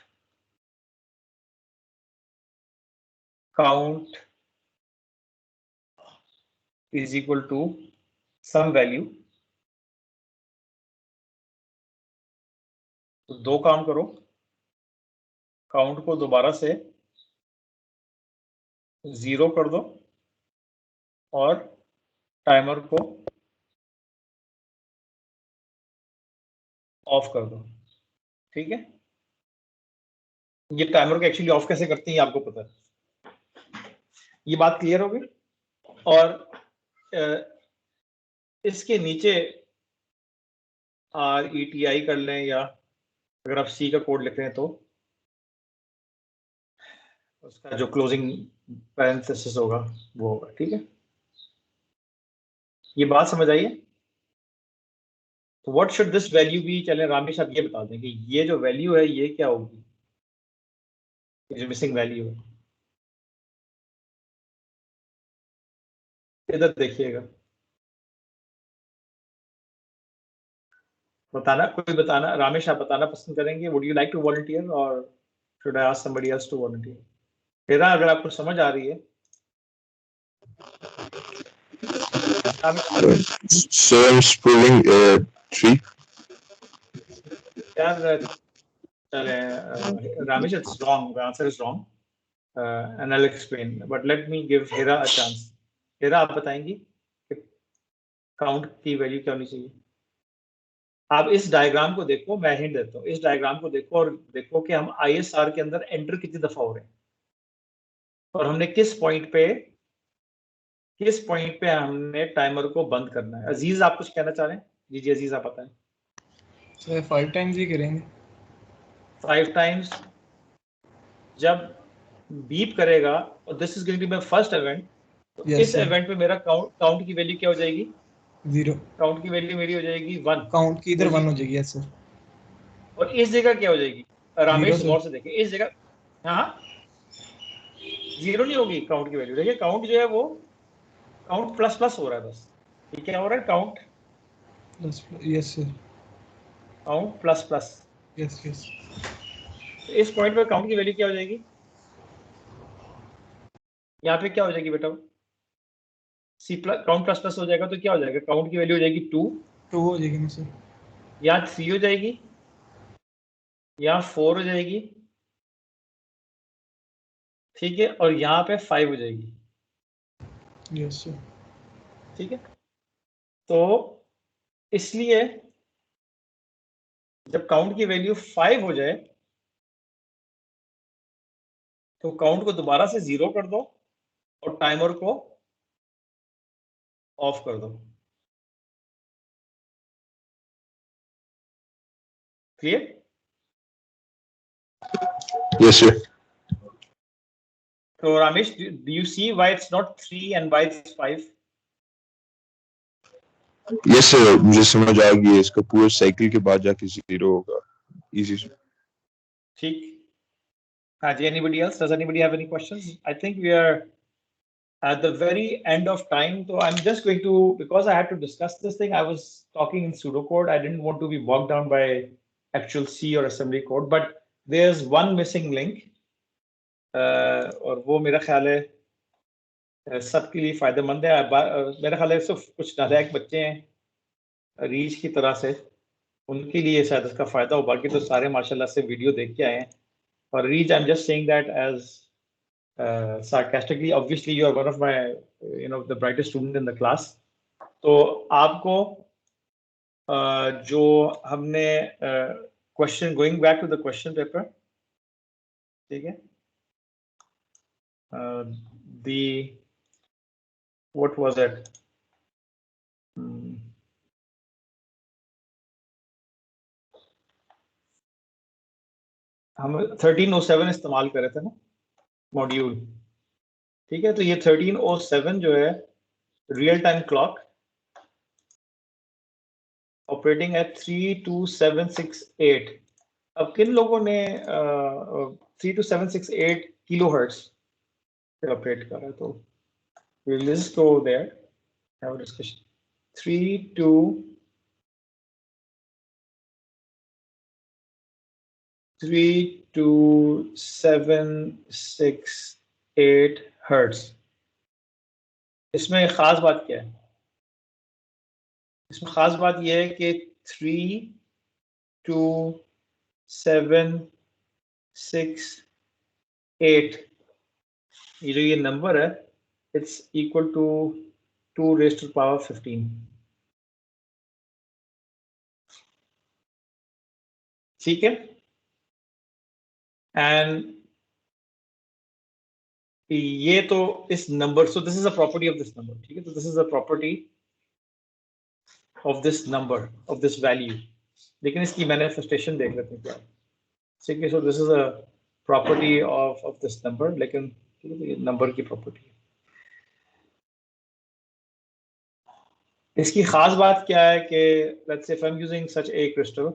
count is equal to some value, तो दो काम करो, काउंट को दोबारा से 0 कर दो और टाइमर को ऑफ कर दो. ठीक है, ये टाइमर को एक्चुअली ऑफ कैसे करते हैं ये आपको पता है. ये बात क्लियर हो गई. और इसके नीचे RETI कर लें या अगर आप C का कोड लिख रहे हैं तो उसका जो क्लोजिंग पैरेंथेसिस होगा वो होगा. ठीक है, ये बात समझ आई है. तो what should this value be? चलें रामेश आप ये बता दें कि ये जो वैल्यू है ये क्या होगी, ये जो मिसिंग वैल्यू है. इधर देखिएगा, बताना, कोई बताना. रामेश आप बताना पसंद करेंगे? Would you like to volunteer और should I ask somebody else to volunteer? तेरा अगर आपको समझ आ रही है. So I'm spelling 3. यार चले Ramesh, it's wrong. The answer is wrong, and I'll explain. But let me give Hira a chance. Hira, आप बताएंगी कि काउंट की वैल्यू क्या होनी चाहिए? आप इस डायग्राम को देखो, मैं हिंट देता हूँ. इस डायग्राम को देखो और देखो कि हम ISR के अंदर एंटर कितनी दफा हो रहे हैं और हमने किस पॉइंट पे हमने टाइमर को बंद करना है. अजीज आप कुछ कहना चाह रहे हैं? जी अजीज आप बताएं. सर 5 टाइम्स ही करेंगे. 5 टाइम्स जब बीप करेगा और this is going to be my first event, तो Yes, इस sir. इवेंट पे मेरा काउंट की वैल्यू क्या हो जाएगी? 0. काउंट की वैल्यू मेरी हो जाएगी 1. काउंट की इधर 1 हो जाएगी. Yes sir. और इस जगह क्या हो जाएगी? रामेश sir. गौर से देखें इस जगह. हाँ, 0 नहीं होगी काउंट की वैल्यू. देखिए काउंट जो है वो काउंट प्लस प्लस हो रहा है बस. ये क्या हो रहा है? Count yes sir. Count plus plus. Yes yes. इस पॉइंट पे काउंट की वैल्यू क्या हो जाएगी? यहाँ पे क्या हो जाएगी बेटा? C plus count plus plus हो जाएगा तो क्या हो जाएगा? काउंट की वैल्यू हो जाएगी 2 हो जाएगी ना सर. या 3 हो जाएगी या 4 हो जाएगी. ठीक है, और यहाँ पे 5 हो जाएगी. Yes sir. ठीक है, तो इसलिए जब काउंट की वैल्यू 5 हो जाए तो काउंट को दोबारा से 0 कर दो और टाइमर को ऑफ कर दो. Clear? Yes, sir. So Ramesh, do you see why it's not 3 and why it's 5? Yes, sir. मुझे समझ आ गई है, इसका पूरा साइकिल के बाद जाके 0 होगा. Easy. ठीक. Anybody else? Does anybody have any questions? I think we are at the very end of time. So I'm just going to, because I had to discuss this thing, I was talking in pseudocode. I didn't want to be bogged down by actual C or assembly code, but there's one missing link. और वो मेरा ख्याल है सबके लिए फायदेमंद है. मेरा ख्याल है सिर्फ कुछ नालायक बच्चे हैं रीच की तरह से, उनके लिए शायद इसका फायदा हो. बाकी तो सारे माशाल्लाह से वीडियो देख के आए हैं. और रीच, I am just saying that as sarcastically. Obviously you are one of my the brightest student in the class. तो आपको जो हमने question, going back to the question paper, ठीक है, the what was it, हम 1307 इस्तेमाल कर रहे थे ना मॉड्यूल. ठीक है, तो ये 1307 जो है real time clock operating eight 32768. अब किन लोगों ने 32768 किलोहर्ट्ज पे ऑपरेट कर रहा है? तो we'll just go there, have a discussion. 32768 hertz. इसमें खास बात क्या है? इसमें खास बात यह है कि 32768 ये जो ये नंबर है, it's equal to 2 raised to the power 15. ठीक है, एंड ये तो इस number, so this is a property of this number. ठीक है, तो this is a property of this number, of this value. लेकिन इसकी मैनिफेस्टेशन देख लेते हैं क्या. ठीक है, so this is a property of this number, लेकिन ये नंबर की प्रॉपर्टी है. इसकी खास बात क्या है कि लेट्स से if I am using such A crystal,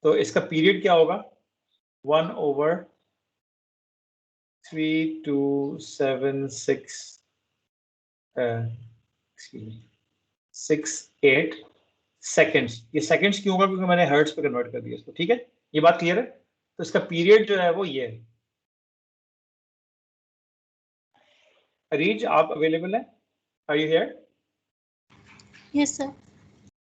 तो इसका पीरियड क्या होगा? 1/3276 सेकेंड्स. ये सेकेंड्स क्यों होगा? क्योंकि मैंने हर्ट्ज पे कन्वर्ट कर दिया इसको. ठीक है, ये बात क्लियर है? तो इसका पीरियड जो है वो ये है. रीज, आप अवेलेबल है? Are you here? Yes sir.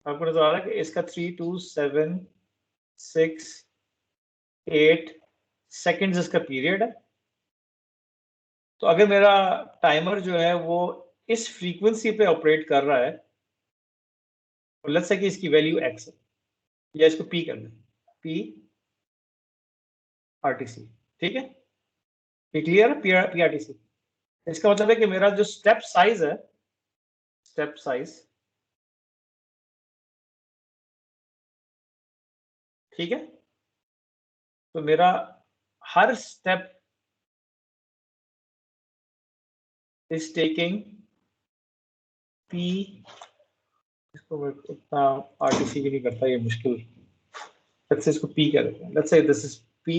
आपको नजर आ रहा है कि इसका 32768 सेकेंड्स इसका पीरियड है. तो अगर मेरा टाइमर जो है वो इस फ्रीक्वेंसी पे ऑपरेट कर रहा है, और लेट्स से कि इसकी वैल्यू x है, या इसको p कर लें, p RTC. ठीक है, ये क्लियर है? p RTC. इसका मतलब है कि मेरा जो स्टेप साइज है, स्टेप साइज, ठीक है, तो मेरा हर स्टेप इज टेकिंग p. इसको मैं उतना RTC भी नहीं करता, ये मुश्किल. लेट्स से इसको p कर देते हैं. Let's say this is p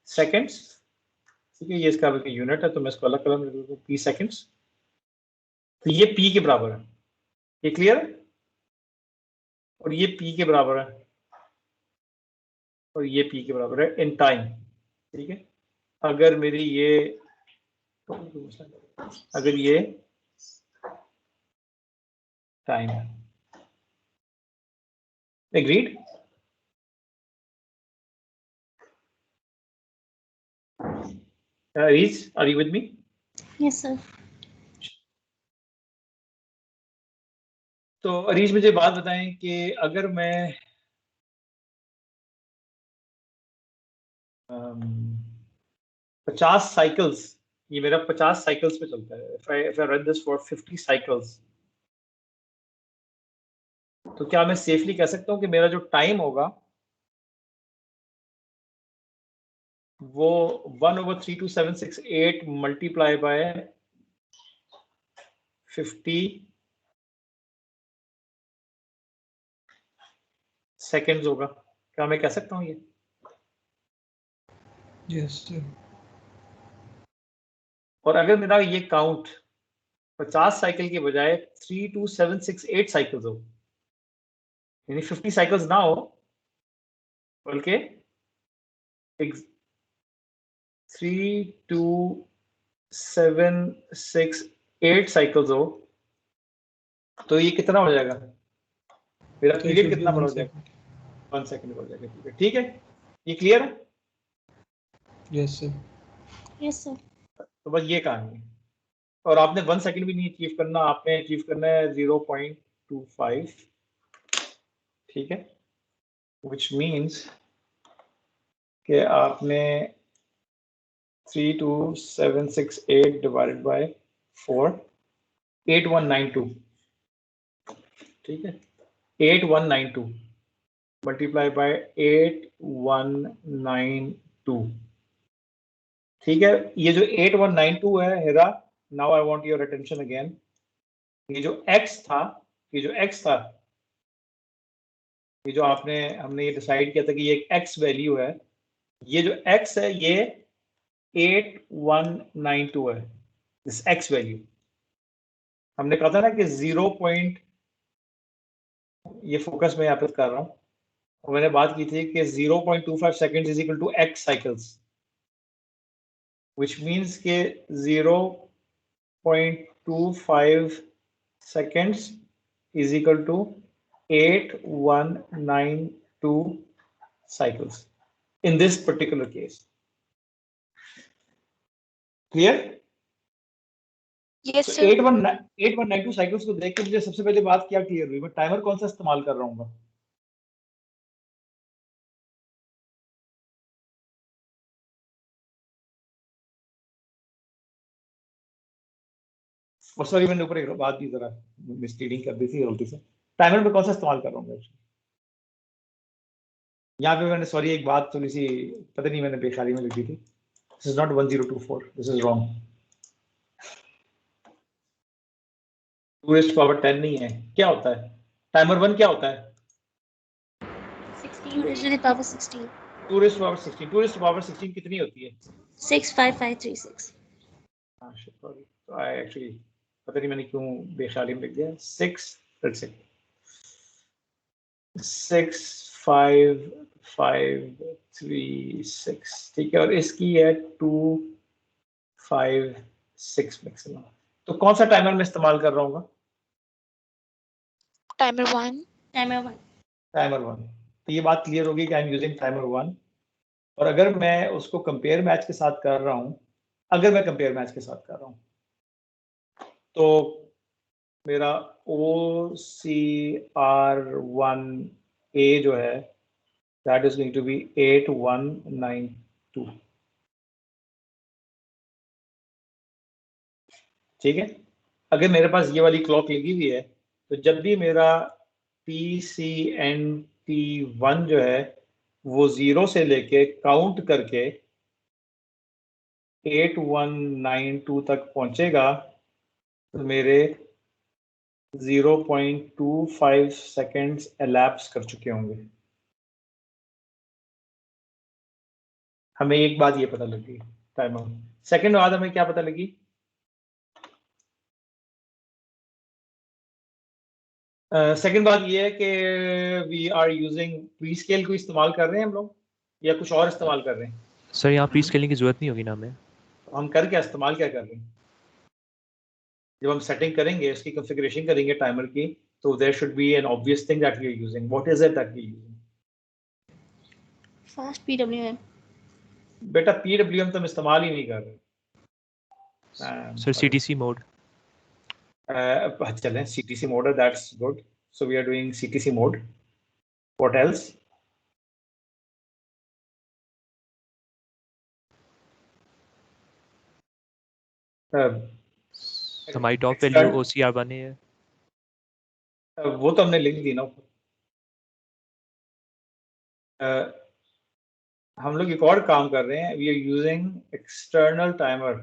seconds. ठीक है, ये इसका यूनिट है, तो मैं इसको अलग कलर p सेकेंड्स. तो ये p के बराबर है. ये क्लियर है? और ये p के बराबर है, और ये p के बराबर है इन टाइम. ठीक है, अगर मेरी ये, अगर ये टाइम है. Agreed? Reese, are you with me? Yes sir. तो अरीज मुझे बात बताएं कि अगर मैं 50 साइकिल्स, ये मेरा 50 साइकिल्स पे चलता है. if I run this for 50 cycles, तो क्या मैं सेफली कह सकता हूं कि मेरा जो टाइम होगा वो 1/3278 मल्टीप्लाई बाय 50 सेकेंड्स होगा? क्या मैं कह सकता हूँ ये? Yes sir. और अगर मेरा ये काउंट 50 साइकिल के बजाय 32768 साइकिल्स हो, यानी 50 साइकिल्स ना हो बल्कि 32768 साइकिल्स हो, तो ये कितना हो जाएगा? मेरा तो पीरियड कितना बड़ा हो जाएगा? 1 सेकंड हो जाएगा। ठीक है, ठीक है, ये क्लियर है? Yes sir. Yes sir. तो बस ये कहानी है। और आपने 1 सेकंड भी नहीं अचीव करना, आपने अचीव करना है 0.25, ठीक है, विच मीन्स कि आपने 32768 डिवाइडेड बाय 4, 8192, ठीक है, 8192 मल्टीप्लाई बाय 8192, ठीक है। ये जो 8192 है Hera, now I want your attention again. ये जो x था, ये जो x था, ये जो हमने ये डिसाइड किया था कि ये एक x वैल्यू है, ये जो x है ये 8192 है, दिस x वैल्यू। हमने कहा था ना कि 0 पॉइंट, ये फोकस मैं यहाँ पे कर रहा हूँ, और मैंने बात की थी कि 0.25 seconds is equal to x cycles, which means के 0.25 seconds is equal to 8192 cycles in this particular case. Clear? Yes तो सर। 8192 साइकिल्स को देख के मुझे सबसे पहले बात क्या क्लियर हुई, मैं टाइमर कौन सा इस्तेमाल कर रहा हूँ? और सॉरी, मैंने ऊपर एक बात भी जरा मिसलीडिंग कर दी थी गलती से। टाइमर में कौन सा इस्तेमाल कर रहा हूँ? यहाँ पे मैंने सॉरी एक बात थोड़ी सी पता नहीं मैंने बेख्याली में लिखी थी। This is not 1024, this is wrong. 2⁻10 नहीं है। क्या होता है टाइमर 1? क्या होता है? 16 raised to the power 16. 2⁻16। 2⁻16 कितनी होती है? 65536. हाँ सॉरी, तो आई एक्चुअली पता नहीं मैंने क्यों बेख्याली में लिख दिया। 65536, ठीक है, और इसकी है 256 मैक्सिमम। तो कौन सा टाइमर मैं इस्तेमाल कर रहा हूँ? टाइमर 1। Timer 1. टाइमर 1। तो ये बात क्लियर होगी कि आई एम यूजिंग टाइमर 1। और अगर मैं उसको कंपेयर मैच के साथ कर रहा हूँ, तो मेरा OCR1A जो है that is going to be 8192, ठीक है। अगर मेरे पास ये वाली क्लॉक लगी हुई है तो जब भी मेरा PCNT1 जो है वो 0 से लेके काउंट करके 8192 तक पहुंचेगा तो मेरे 0.25 सेकेंड्स एलैप्स कर चुके होंगे। हमें एक बात ये पता लगी टाइमर। सेकेंड बाद हमें क्या पता लगी? सेकेंड बात ये है कि we are using prescale को इस्तेमाल कर रहे हैं हम लोग या कुछ और इस्तेमाल कर रहे हैं? सर यहाँ प्री स्केलिंग की जरूरत नहीं होगी ना हमें? हम कर क्या इस्तेमाल क्या कर रहे हैं? जब हम सेटिंग करेंगे, उसकी कॉन्फ़िगरेशन करेंगे टाइमर की, तो there should be an obvious thing that we are using. What is it that we are using? Fast PWM. बेटा PWM तो हम इस्तेमाल ही नहीं कर रहे। Sir CTC mode. चलें CTC मोड है, that's good. So we are doing CTC mode. What else? हमारी टॉप वैल्यू OCR1A है। वो तो हमने लिख दी ना। हम लोग एक और काम कर रहे हैं, we are using external timer.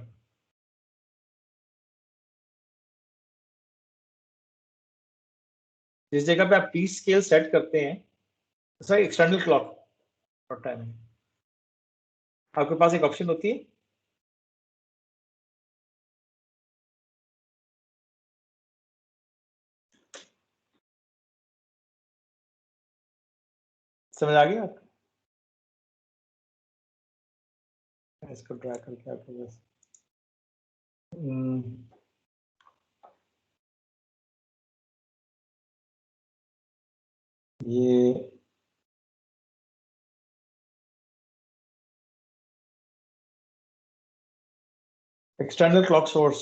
जिस जगह पे आप पी स्केल सेट करते हैं, सर एक्सटर्नल क्लॉक और टाइमिंग, आपके पास एक ऑप्शन होती है समझ आ गया आपको? इसको ड्रैग करके आपके पास ये एक्सटर्नल क्लॉक सोर्स,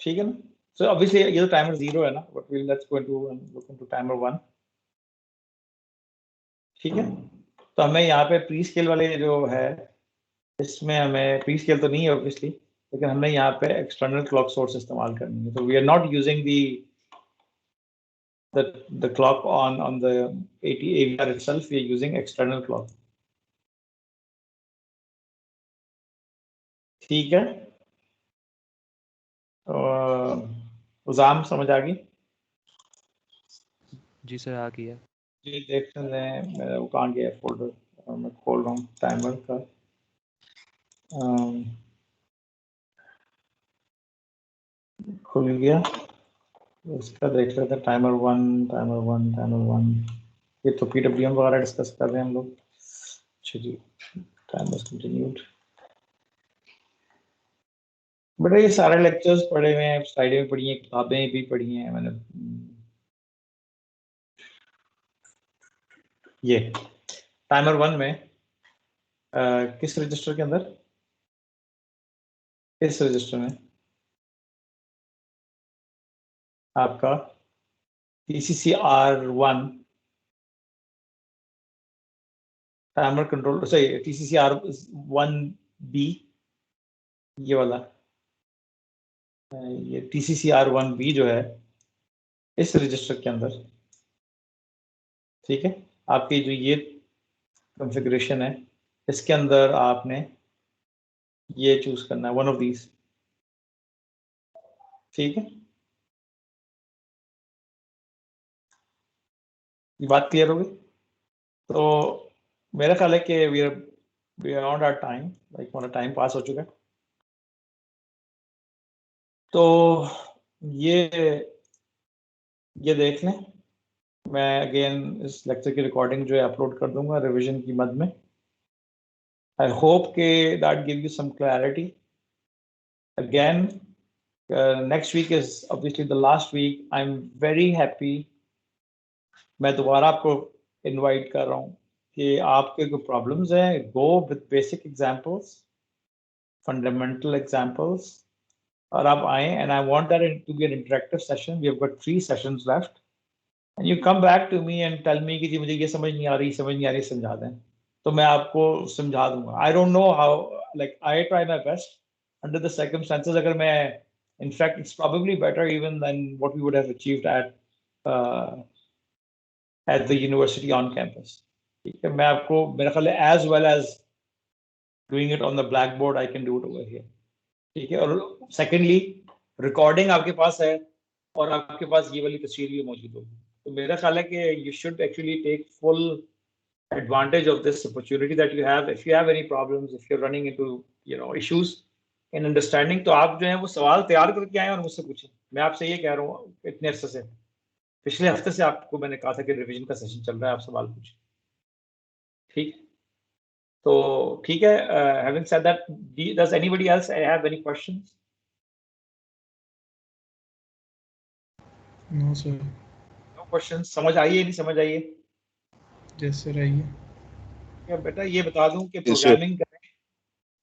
ठीक है ना? सो ऑब्वियसली ये तो टाइमर 0 है ना, but will let's go into look into timer 1, ठीक है? तो हमें यहाँ पे प्री स्केल वाले जो है, इसमें हमें प्री स्केल तो नहीं है ऑब्वियसली, लेकिन हमने यहाँ पे एक्सटर्नल क्लॉक सोर्स इस्तेमाल करनी है। तो we are not using the clock on the AVR itself, we are using external clock, ठीक है? उजाम समझ आ गई? जी सर आ गया। ये देख रहे हैं मेरा वो कहाँ गया फोल्डर, मैं खोल रहा हूँ टाइमर का। खुल गया, इसका देख लेते हैं टाइमर 1। ये तो PWM वगैरह डिस्कस कर रहे हैं हम लोग। अच्छा जी, टाइमर कंटिन्यूड। बेटा ये सारे लेक्चर्स पढ़े हुए हैं, स्लाइडें भी पढ़ी हैं, किताबें भी पढ़ी हैं मैंने। ये टाइमर 1 में किस रजिस्टर के अंदर, किस रजिस्टर में आपका TCCR1 टाइमर कंट्रोल, सही TCCR1B, ये वाला ये TCCR1B जो है इस रजिस्टर के अंदर, ठीक है? आपकी जो ये कॉन्फ़िगरेशन है, इसके अंदर आपने ये चूज करना है, वन ऑफ दीज, ठीक है? ये बात क्लियर हो गई? तो मेरा ख्याल है कि we are on our time, like हमारा टाइम पास हो चुका है। तो ये देख लें, मैं अगेन इस लेक्चर की रिकॉर्डिंग जो है अपलोड कर दूंगा रिवीजन की मद में। आई होप के that give you some clarity. Again next week is obviously the last week. I am very happy, मैं दोबारा आपको इनवाइट कर रहा हूँ कि आपके जो प्रॉब्लम्स हैं, go with basic examples, fundamental examples, और आप आए, and I want that to be an interactive session. We have got 3 sessions left, and you come back to me and tell me कि जी मुझे ये समझ नहीं आ रही, समझा दें, तो मैं आपको समझा दूंगा। I don't know how, like I try my best under the circumstances. अगर मैं, in fact it's probably better even than what we would have achieved at the university on campus, ठीक है? मैं आपको, मेरा ख्याल है as well as doing it on the blackboard, I can do it over here, ठीक है? और secondly, रिकॉर्डिंग आपके पास है और आपके पास ये वाली तस्वीर भी मौजूद होगी। तो मेरा ख्याल है कि you should actually take full advantage of this opportunity that you have. If you have any problems, if you're running into issues in understanding, तो आप जो है वो सवाल तैयार करके आए और मुझसे पूछें। मैं आपसे ये कह रहा हूँ, इतने अरसे से, पिछले हफ्ते से आपको मैंने कहा था कि रिवीजन का सेशन चल रहा है, आप सवाल पूछें, ठीक? तो ठीक है। Having said that, does anybody else have any questions? No sir. No questions? समझ आई है, नहीं समझ आई है? यस सर, आइए। क्या बेटा ये बता दूं कि Yes, sir. प्रोग्रामिंग करें,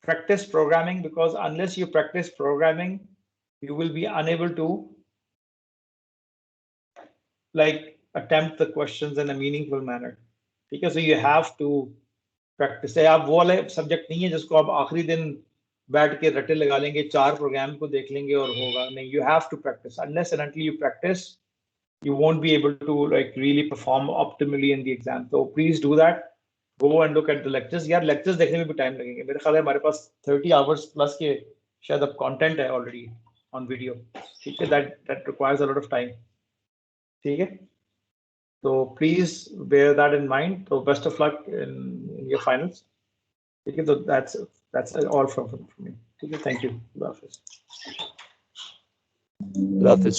practice programming, because unless you practice programming, you will be unable to like attempt the questions in a meaningful manner, ठीक है? So you have to practice है। आप वो वाले सब्जेक्ट नहीं है जिसको आप आखिरी दिन बैठ के रटे लगा लेंगे, 4 प्रोग्राम को देख लेंगे और होगा नहीं. You have to practice. Unless and until you practice, you won't be able to like really perform optimally in the exam. So please do that. Go and look at the lectures. यार lectures देखने में भी time लगेंगे. मेरे ख्याल है हमारे पास 30 hours plus के शायद अब content है already on video. ठीक है, that requires a lot of time. ठीक है, so please bear that in mind. So best of luck in your finals. ठीक है, so that's all from me. ठीक है, thank you. Allah Hafiz. Allah Hafiz.